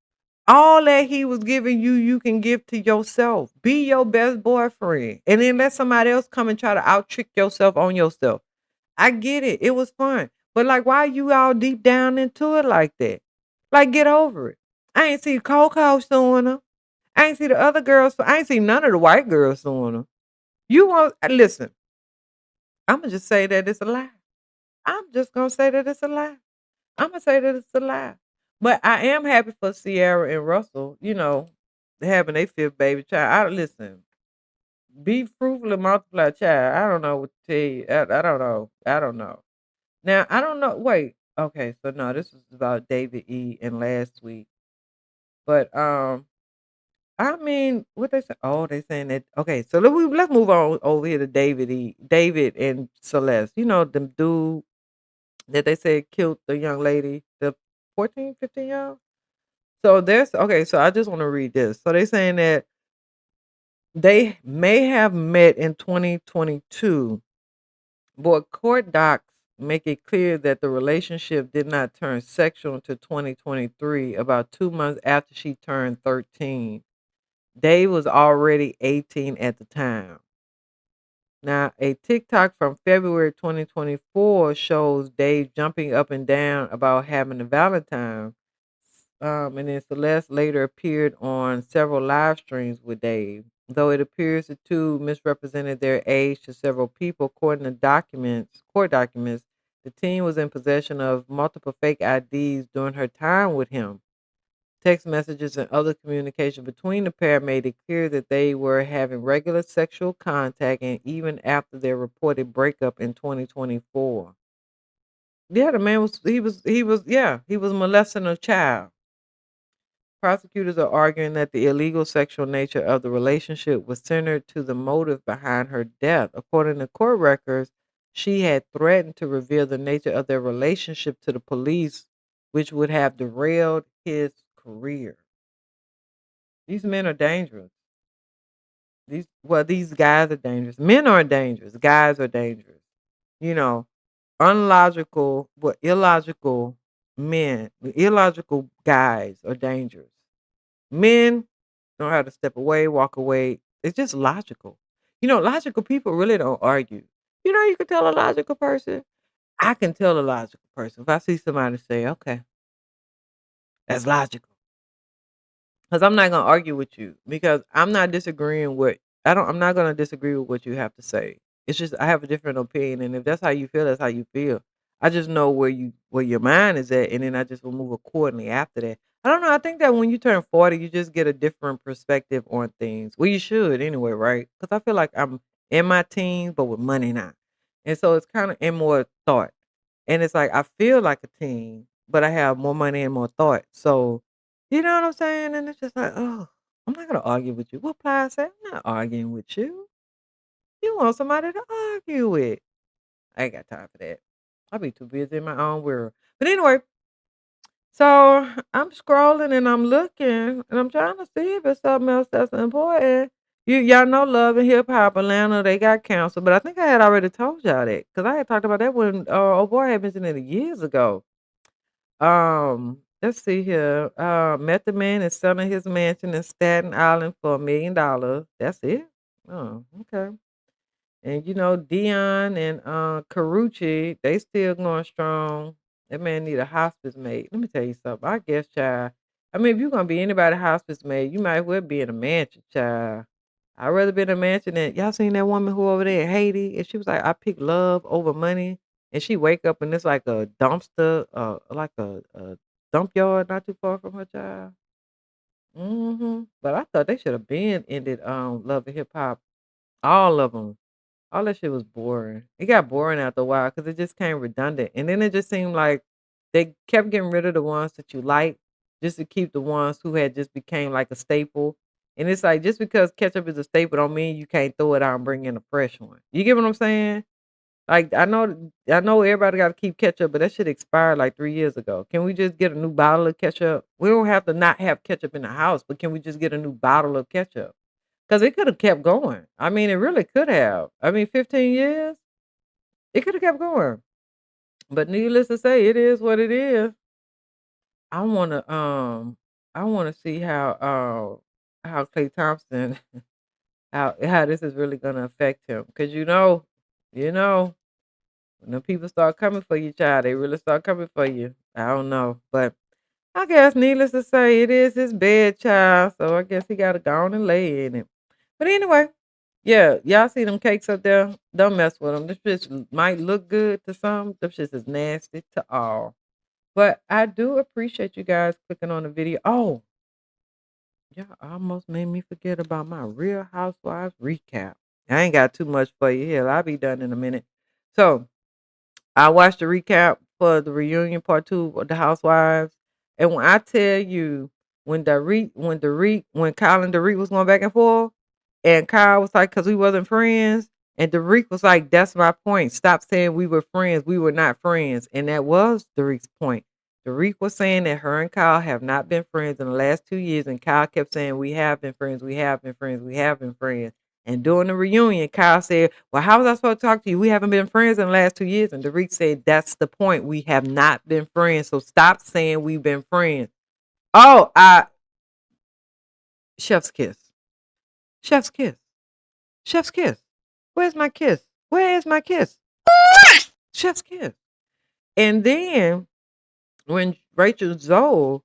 All that he was giving you, you can give to yourself. Be your best boyfriend. And then let somebody else come and try to out trick yourself on yourself. I get it. It was fun. But like, why you all deep down into it like that? Like, get over it. I ain't see Coco suing her. I ain't see the other girls. I ain't see none of the white girls suing her. You want listen, Imma just say that it's a lie. I'm just gonna say that it's a lie. Imma say that it's a lie. But I am happy for Sierra and Russell, having their 5th baby child. I listen, be fruitful and multiply, child. I don't know what to tell you. I don't know. I don't know. Now, I don't know wait, okay, so no, this is about David E. and last week. But, I mean, what they say? Oh, they saying that okay, so let's move on over here to David and Celeste. You know, them dude that they said killed the young lady, the 14, 15-year-old? So there's okay, so I just wanna read this. So they saying that they may have met in 2022, but court docs make it clear that the relationship did not turn sexual until 2023, about 2 months after she turned 13. Dave was already 18 at the time. Now, a TikTok from February 2024 shows Dave jumping up and down about having a Valentine. And then Celeste later appeared on several live streams with Dave. Though it appears the two misrepresented their age to several people, according to court documents, the teen was in possession of multiple fake IDs during her time with him. Text messages and other communication between the pair made it clear that they were having regular sexual contact and even after their reported breakup in 2024. Yeah, the man he was molesting a child. Prosecutors are arguing that the illegal sexual nature of the relationship was centered to the motive behind her death. According to court records, she had threatened to reveal the nature of their relationship to the police, which would have derailed his career. These men are dangerous. These guys are dangerous. Men aren't dangerous. Guys are dangerous. You know, unlogical, illogical men, illogical guys are dangerous. Men know how to step away, walk away. It's just logical. Logical people really don't argue. You can tell a logical person. I can tell a logical person. If I see somebody say, okay, that's logical. Because I'm not gonna argue with you because I'm not disagreeing with I'm not gonna disagree with what you have to say. It's just I have a different opinion, and if that's how you feel, that's how you feel. I just know where your mind is at, and then I just will move accordingly after that. I don't know. I think that when you turn 40, you just get a different perspective on things. Well, you should anyway, right? Because I feel like I'm in my teens, but with money now, and so it's kind of in more thought. And it's like I feel like a teen, but I have more money and more thought. So you know what I'm saying? And it's just like, oh, I'm not gonna argue with you. What Plies say? I'm not arguing with you. You want somebody to argue with. I ain't got time for that. I'll be too busy in my own world. But anyway, so I'm scrolling and I'm looking and I'm trying to see if it's something else that's important. Y'all know Love and Hip Hop Atlanta, they got canceled, but I think I had already told y'all that because I had talked about that when old boy had mentioned it years ago. Let's see here. Method Man is selling his mansion in Staten Island for $1 million. That's it? Oh, okay. And Dion and Carucci, they still going strong. That man need a hospice mate. Let me tell you something. I guess, child. I mean, if you're gonna be anybody hospice mate, you might as well be in a mansion, child. I'd rather be in a mansion than y'all seen that woman who over there in Haiti, and she was like, I pick love over money. And she wake up and it's like a dumpster, like a dump yard not too far from her child. But I thought they should have been ended Love and Hip Hop. All of them. All that shit was boring. It got boring after a while because it just came redundant. And then it just seemed like they kept getting rid of the ones that you like just to keep the ones who had just became like a staple. And it's like just because ketchup is a staple don't mean you can't throw it out and bring in a fresh one. You get what I'm saying? Like I know everybody got to keep ketchup, but that shit expired like 3 years ago. Can we just get a new bottle of ketchup? We don't have to not have ketchup in the house, but can we just get a new bottle of ketchup? Because it could have kept going. I mean, it really could have. I mean, 15 years, it could have kept going. But needless to say, it is what it is. I wanna I wanna see how Clay Thompson how this is really gonna affect him. Cause you know, when the people start coming for you, child, they really start coming for you. I don't know. But I guess needless to say, it is his bed, child. So I guess he gotta go on and lay in it. But anyway. Yeah, y'all see them cakes up there? Don't mess with them. This shit might look good to some. Them shit is nasty to all. But I do appreciate you guys clicking on the video. Oh, y'all almost made me forget about my Real Housewives recap. I ain't got too much for you here. I'll be done in a minute. So I watched the recap for the reunion part 2 of the Housewives, and when I tell you when Kyle and Dorit was going back and forth, and Kyle was like, "Cause we wasn't friends," and Dorit was like, "That's my point. Stop saying we were friends. We were not friends," and that was Dorit's point. Dorit was saying that her and Kyle have not been friends in the last 2 years, and Kyle kept saying, "We have been friends. We have been friends. We have been friends." And during the reunion, Kyle said, "Well, how was I supposed to talk to you? We haven't been friends in the last 2 years." And Derek said, "That's the point. We have not been friends. So stop saying we've been friends." Oh, chef's kiss. Chef's kiss. Chef's kiss. Where's my kiss? Where is my kiss? Chef's kiss. And then when Rachel Zoe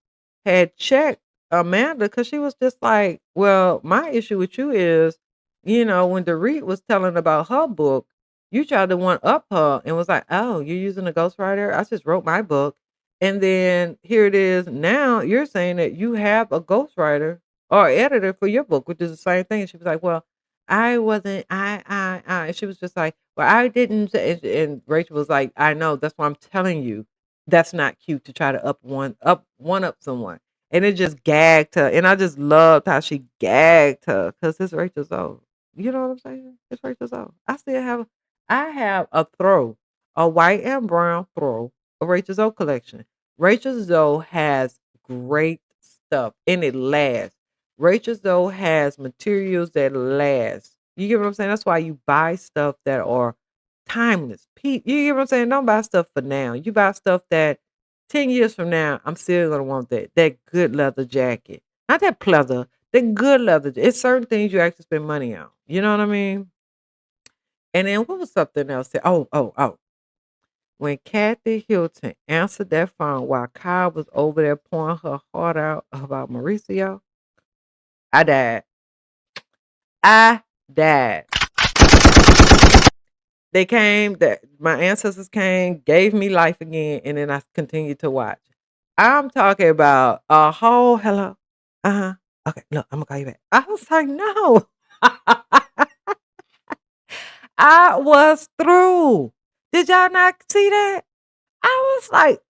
had checked Amanda, because she was just like, "Well, my issue with you is, when Dorit was telling about her book, you tried to one up her and was like, oh, you're using a ghostwriter? I just wrote my book. And then here it is. Now you're saying that you have a ghostwriter or editor for your book, which is the same thing." And she was like, "Well, I wasn't, I." And she was just like, "Well, I didn't." And Rachel was like, "I know. That's why I'm telling you that's not cute to try to up someone." And it just gagged her. And I just loved how she gagged her because it's Rachel Zoe. You know what I'm saying? It's Rachel Zoe. I have a throw, a white and brown throw, a Rachel Zoe collection. Rachel Zoe has great stuff and it lasts. Rachel Zoe has materials that last. You get what I'm saying? That's why you buy stuff that are timeless. You get what I'm saying? Don't buy stuff for now. You buy stuff that 10 years from now, I'm still gonna want that good leather jacket. Not that pleather, that good leather. It's certain things you actually spend money on. You know what I mean? And then what was something else? Oh. When Kathy Hilton answered that phone while Kyle was over there pouring her heart out about Mauricio, I died. I died. They came, that my ancestors came, gave me life again, and then I continued to watch. I'm talking about a whole hello. Uh-huh. Okay, look, I'm gonna call you back. I was like, no. I was through. Did y'all not see that? I was like,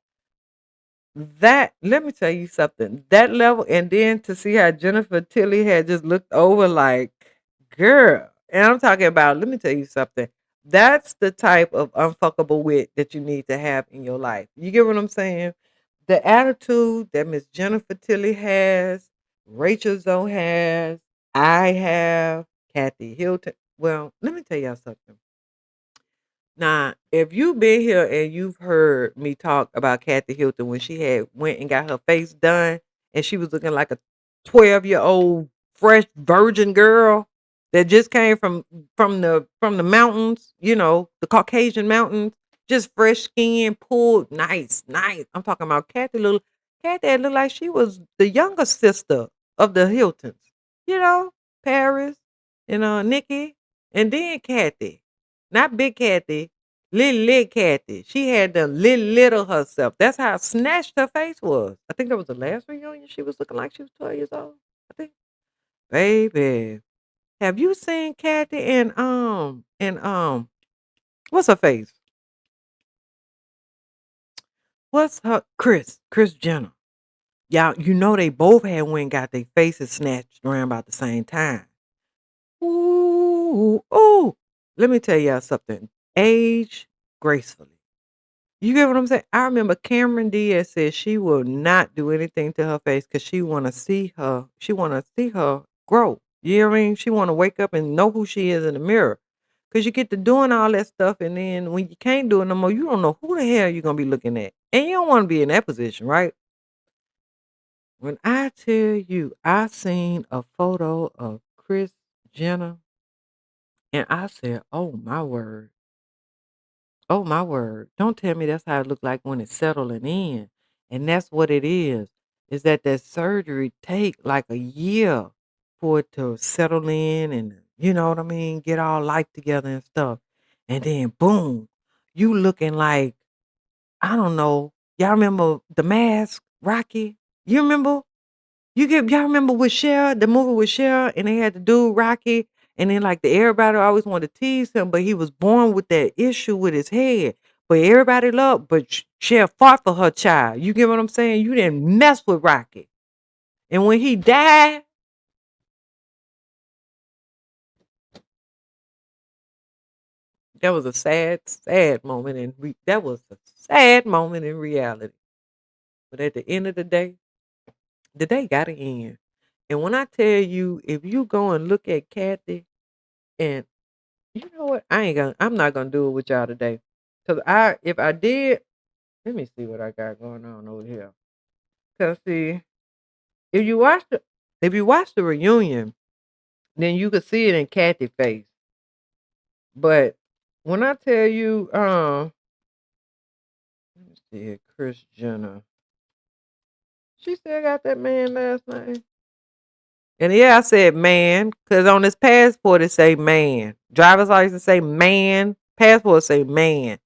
that, let me tell you something. That level, and then to see how Jennifer Tilly had just looked over like, girl. And I'm talking about, let me tell you something. That's the type of unfuckable wit that you need to have in your life. You get what I'm saying? The attitude that Miss Jennifer Tilly has, Rachel Zoe has, I have, Kathy Hilton. Well, let me tell y'all something. Now, if you've been here and you've heard me talk about Kathy Hilton when she had went and got her face done and she was looking like a 12-year-old fresh virgin girl that just came from the mountains, the Caucasian mountains, just fresh skin, pulled, nice, nice. I'm talking about Kathy that looked like she was the younger sister of the Hiltons, you know, Paris, Nikki, and then Kathy. Not big Kathy, little Kathy. She had the little herself. That's how snatched her face was. I think that was the last reunion. She was looking like she was 12 years old. I think. Baby, have you seen Kathy and what's her face? What's her Chris Jenner? Y'all, they both had went and got their faces snatched around about the same time. Ooh, ooh. Let me tell y'all something. Age gracefully. You get what I'm saying? I remember Cameron Diaz said she will not do anything to her face because she wanna see her grow. You know what I mean? She wanna wake up and know who she is in the mirror. Cause you get to doing all that stuff and then when you can't do it no more, you don't know who the hell you're gonna be looking at. And you don't wanna be in that position, right? When I tell you I seen a photo of Chris Jenner and I said, "Oh my word. Oh my word. Don't tell me that's how it looked like when it's settling in." And that's what it is that surgery take like a year for it to settle in and, you know what I mean, get all life together and stuff. And then boom, you looking like, I don't know. Y'all remember The Mask, Rocky? You remember? Y'all remember with Cher, the movie with Cher, and they had the dude Rocky, and then like everybody always wanted to tease him, but he was born with that issue with his head. But everybody loved, but Cher fought for her child. You get what I'm saying? You didn't mess with Rocky. And when he died, that was a sad, sad moment, and that was a sad moment in reality. But at the end of the day got to end. And when I tell you, if you go and look at Kathy, and you know what, I'm not gonna do it with y'all today, cause if I did, let me see what I got going on over here. Cause see, if you watch the if you watch the reunion, then you could see it in Kathy's face. But when I tell you, let me see here, Chris Jenner. She still got that man last name. And yeah, I said man, because on his passport it say man. Driver's license say man. Passport say man.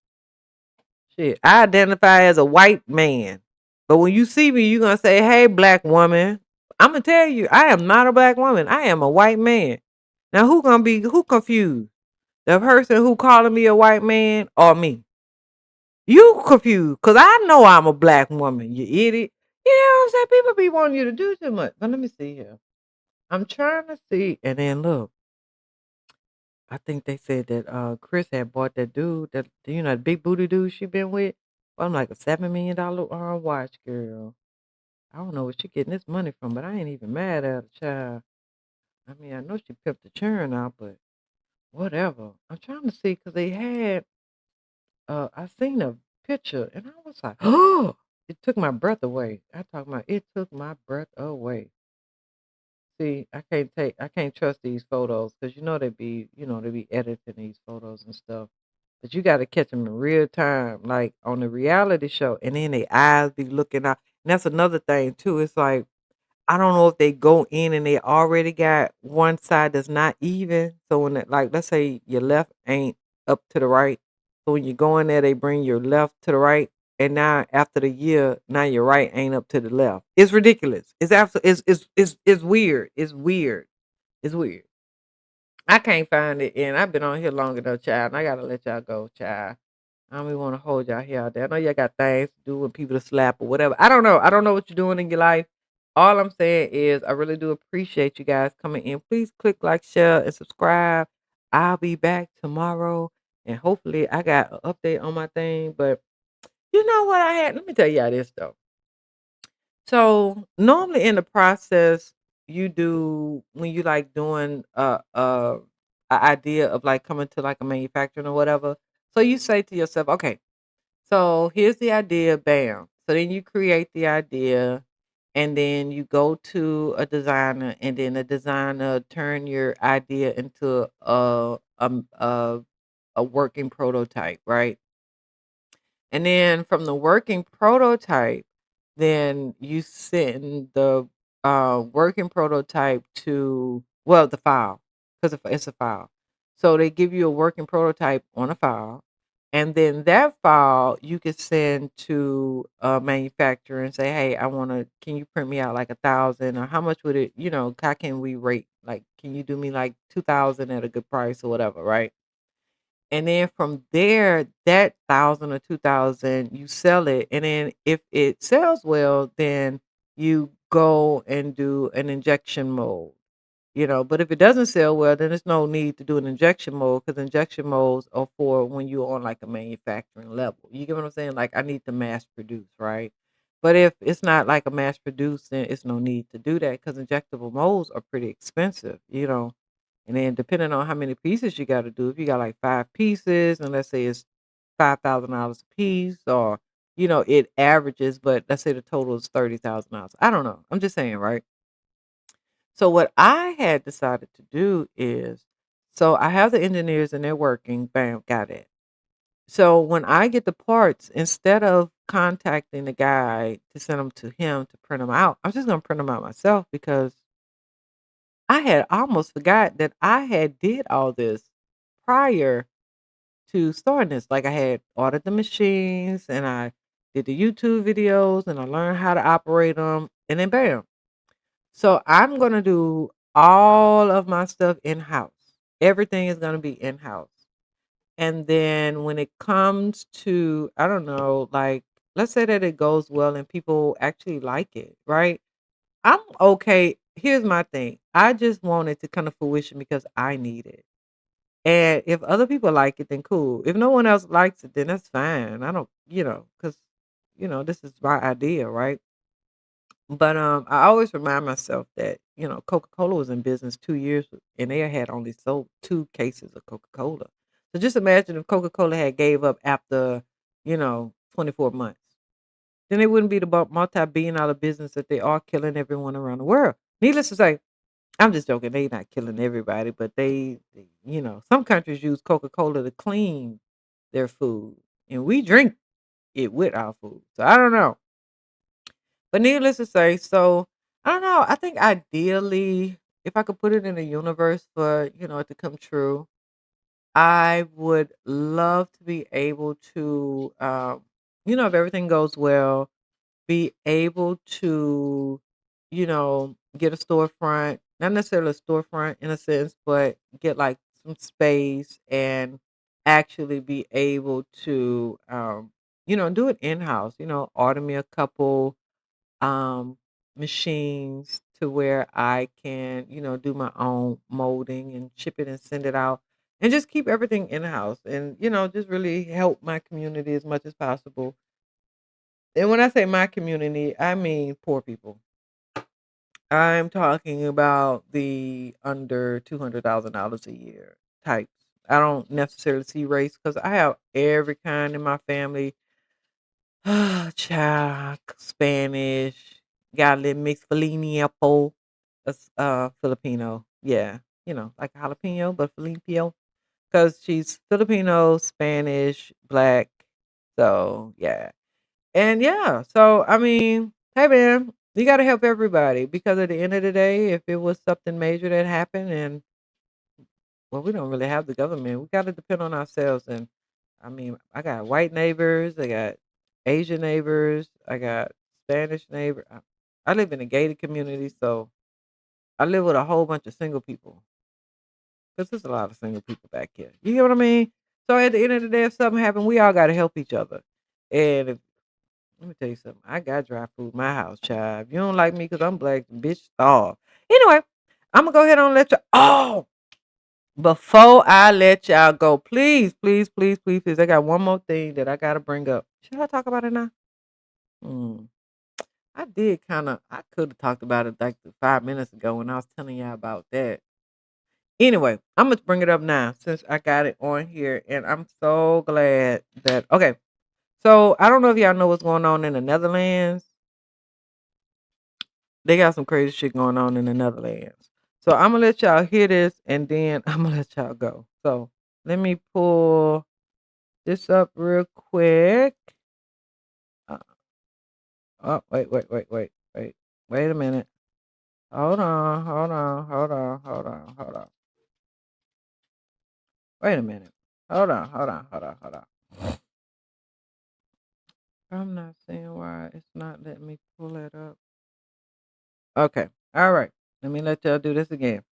Shit, I identify as a white man. But when you see me, you're gonna say, hey, black woman. I'm gonna tell you, I am not a black woman. I am a white man. Now who confused? The person who calling me a white man or me? You confused, cause I know I'm a black woman, you idiot. You know what I'm saying? People be wanting you to do too much. But let me see here. I'm trying to see, and then look, I think they said that Chris had bought that dude, that the big booty dude she been with. I'm like a $7 million watch, girl. I don't know where she getting this money from, but I ain't even mad at her, child. I mean, I know she pimped the churn out, but whatever. I'm trying to see because they had I seen a picture and I was like, oh, it took my breath away. I talking about it took my breath away. See, I can't trust these photos because they be editing these photos and stuff. But you got to catch them in real time, like on the reality show, and then their eyes be looking out. And that's another thing too. It's like I don't know if they go in and they already got one side that's not even. So when like let's say your left ain't up to the right. So when you go in there, they bring your left to the right. And now after the year, now your right ain't up to the left. It's ridiculous. It's absolutely it's weird. It's weird. It's weird. I can't find it, and I've been on here long enough, child. And I gotta let y'all go, child. I don't even want to hold y'all here out there. I know y'all got things to do with people to slap or whatever. I don't know. I don't know what you're doing in your life. All I'm saying is I really do appreciate you guys coming in. Please click like, share, and subscribe. I'll be back tomorrow. And hopefully I got an update on my thing. But you know what I had? Let me tell y'all this though. So normally in the process, you do when you like doing a idea of like coming to like a manufacturing or whatever. So you say to yourself, okay, so here's the idea, bam. So then you create the idea and then you go to a designer and then the designer turn your idea into a working prototype, right? And then from the working prototype, then you send the working prototype to, well, the file, because it's a file. So they give you a working prototype on a file. And then that file you could send to a manufacturer and say, hey, can you print me out like 1,000 or how much would it, how can we rate? Like, can you do me like 2,000 at a good price or whatever, right? And then from there, that 1,000 or 2,000, you sell it, and then if it sells well, then you go and do an injection mold, but if it doesn't sell well, then there's no need to do an injection mold because injection molds are for when you're on, like, a manufacturing level. You get what I'm saying? Like, I need to mass produce, right? But if it's not like a mass produce, then it's no need to do that because injectable molds are pretty expensive. And then depending on how many pieces you gotta do, if you got like 5 pieces and let's say it's $5,000 a piece or, it averages, but let's say the total is $30,000. I don't know. I'm just saying, right? So what I had decided to do is, so I have the engineers and they're working, bam, got it. So when I get the parts, instead of contacting the guy to send them to him to print them out, I'm just gonna print them out myself because I had almost forgot that I had did all this prior to starting this. Like I had ordered the machines and I did the YouTube videos and I learned how to operate them and then bam. So I'm going to do all of my stuff in house. Everything is going to be in house. And then when it comes to, I don't know, like let's say that it goes well and people actually like it, right? I'm okay. Here's my thing. I just want it to come to fruition because I need it. And if other people like it, then cool. If no one else likes it, then that's fine. I don't, because this is my idea, right? But I always remind myself that Coca-Cola was in business 2 years, and they had only sold 2 cases of Coca-Cola. So just imagine if Coca-Cola had gave up after 24 months, then it wouldn't be the multi-billion-dollar business that they are killing everyone around the world. Needless to say, I'm just joking. They not killing everybody, but some countries use Coca-Cola to clean their food, and we drink it with our food. So I don't know. But needless to say, so I don't know. I think ideally, if I could put it in a universe for, it to come true, I would love to be able to, if everything goes well, be able to, get a storefront, not necessarily a storefront in a sense, but get like some space and actually be able to, do it in house, order me a couple um, machines to where I can, do my own molding and ship it and send it out and just keep everything in house and, just really help my community as much as possible. And when I say my community, I mean poor people. I'm talking about the under $200,000 a year types. I don't necessarily see race because I have every kind in my family. Child, Spanish, got a little mixed Filipino, that's Filipino. Yeah, like a jalapeno, but Filipino because she's Filipino, Spanish, black. So yeah, and yeah, so I mean, hey man, you got to help everybody because at the end of the day, if it was something major that happened, and well, we don't really have the government, we got to depend on ourselves. And I mean, I got white neighbors, I got Asian neighbors, I got Spanish neighbor. I live in a gated community, so I live with a whole bunch of single people because there's a lot of single people back here. You get what I mean? So at the end of the day, if something happened, we all got to help each other. And if let me tell you something. I got dry food in my house, child. If you don't like me because I'm black, bitch, starve. Anyway, I'm gonna go ahead and let you. Oh, before I let y'all go, please, please, please, please, please. I got one more thing that I gotta bring up. Should I talk about it now? Hmm. I did kind of. I could have talked about it like 5 minutes ago when I was telling y'all about that. Anyway, I'm gonna bring it up now since I got it on here, and I'm so glad that. Okay, so I don't know if y'all know what's going on in the Netherlands. They got some crazy shit going on in the Netherlands. So I'm gonna let y'all hear this, and then I'm gonna let y'all go. So let me pull this up real quick. Uh, oh, wait a minute. Hold on. Wait a minute. Hold on. I'm not seeing why it's not letting me pull it up. Okay. All right. Let me let y'all do this again.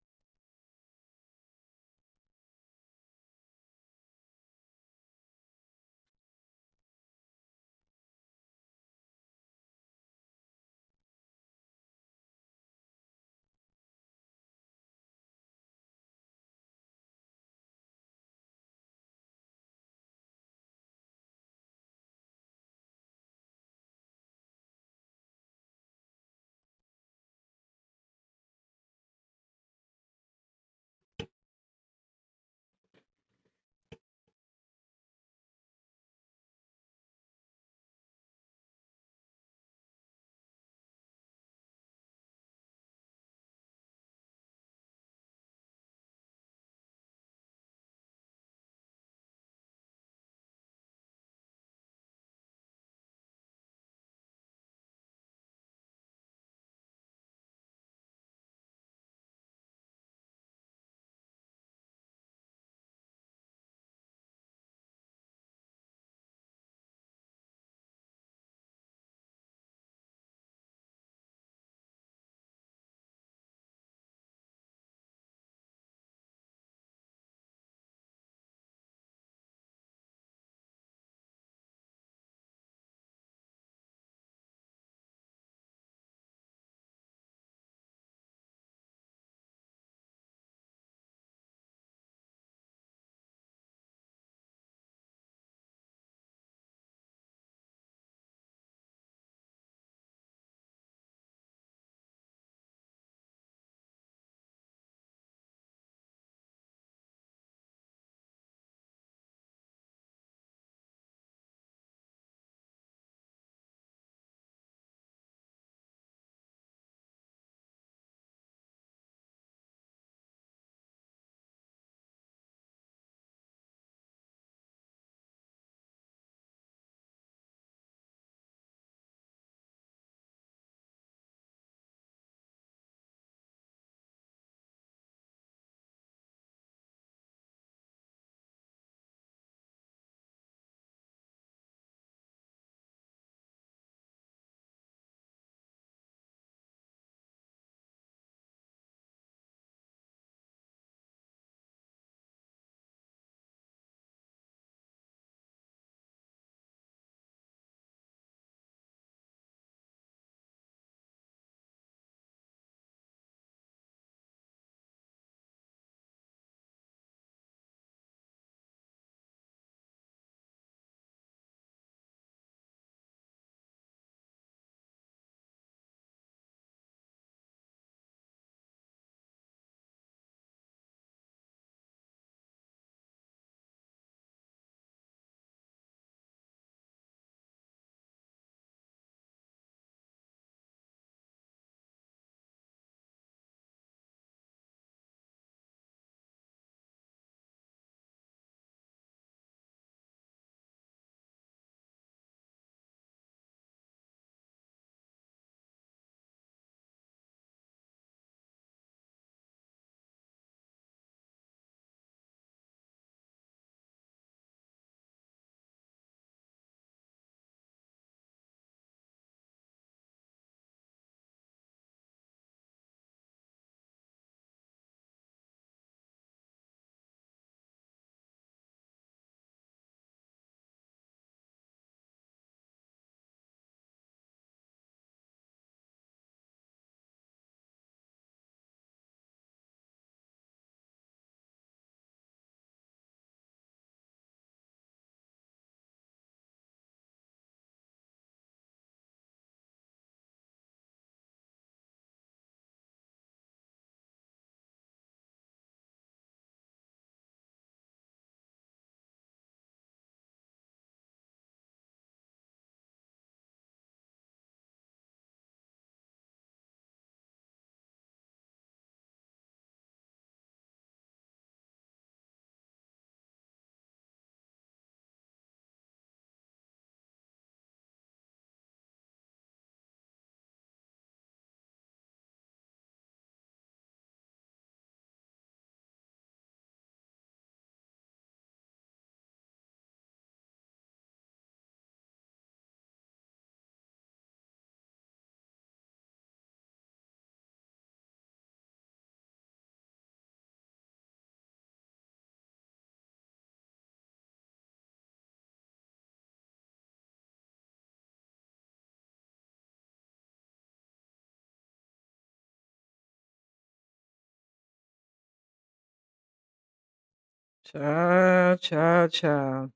Child, child, child.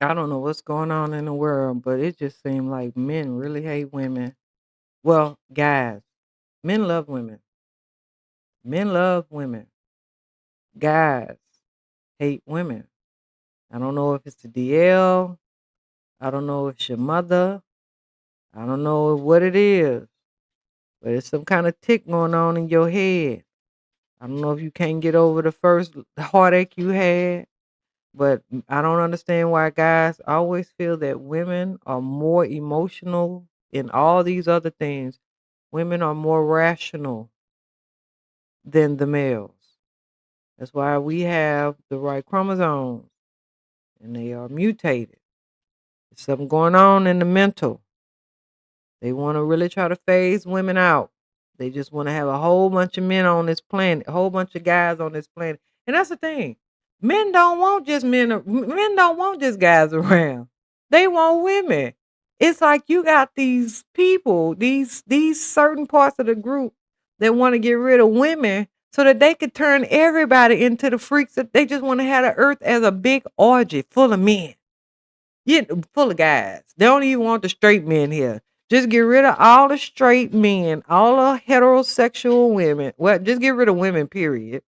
I don't know what's going on in the world, but it just seems like men really hate women. Well, guys, men love women. Men love women. Guys hate women. I don't know if it's the DL. I don't know if it's your mother. I don't know what it is, but it's some kind of tick going on in your head. I don't know if you can't get over the first heartache you had, but I don't understand why guys always feel that women are more emotional in all these other things. Women are more rational than the males. That's why we have the right chromosomes and they are mutated. There's something going on in the mental. They want to really try to phase women out. They just want to have a whole bunch of men on this planet, a whole bunch of guys on this planet. And that's the thing. Men don't want just men. Men don't want just guys around. They want women. It's like you got these people, these certain parts of the group that want to get rid of women so that they could turn everybody into the freaks that they just want to have the earth as a big orgy full of men. Yeah, full of guys. They don't even want the straight men here. Just get rid of all the straight men, all the heterosexual women. Well, just get rid of women, period.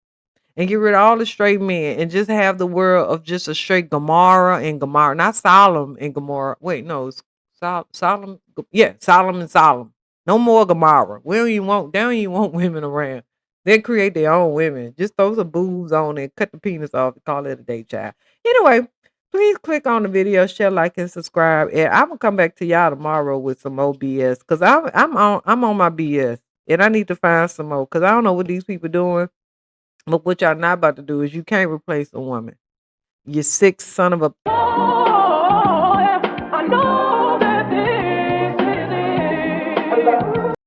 And get rid of all the straight men and just have the world of just a straight Gomorrah and Gomorrah. Not Solemn and Gomorrah. Wait, no, it's Solemn. Yeah, Solemn and Solemn. No more Gomorrah. They don't even want women around. They create their own women. Just throw some boobs on and cut the penis off and call it a day, child. Anyway, please click on the video, share, like, and subscribe. And I'm gonna come back to y'all tomorrow with some more BS because I'm on my BS and I need to find some more because I don't know what these people doing. But what y'all not about to do is you can't replace a woman. You sick son of a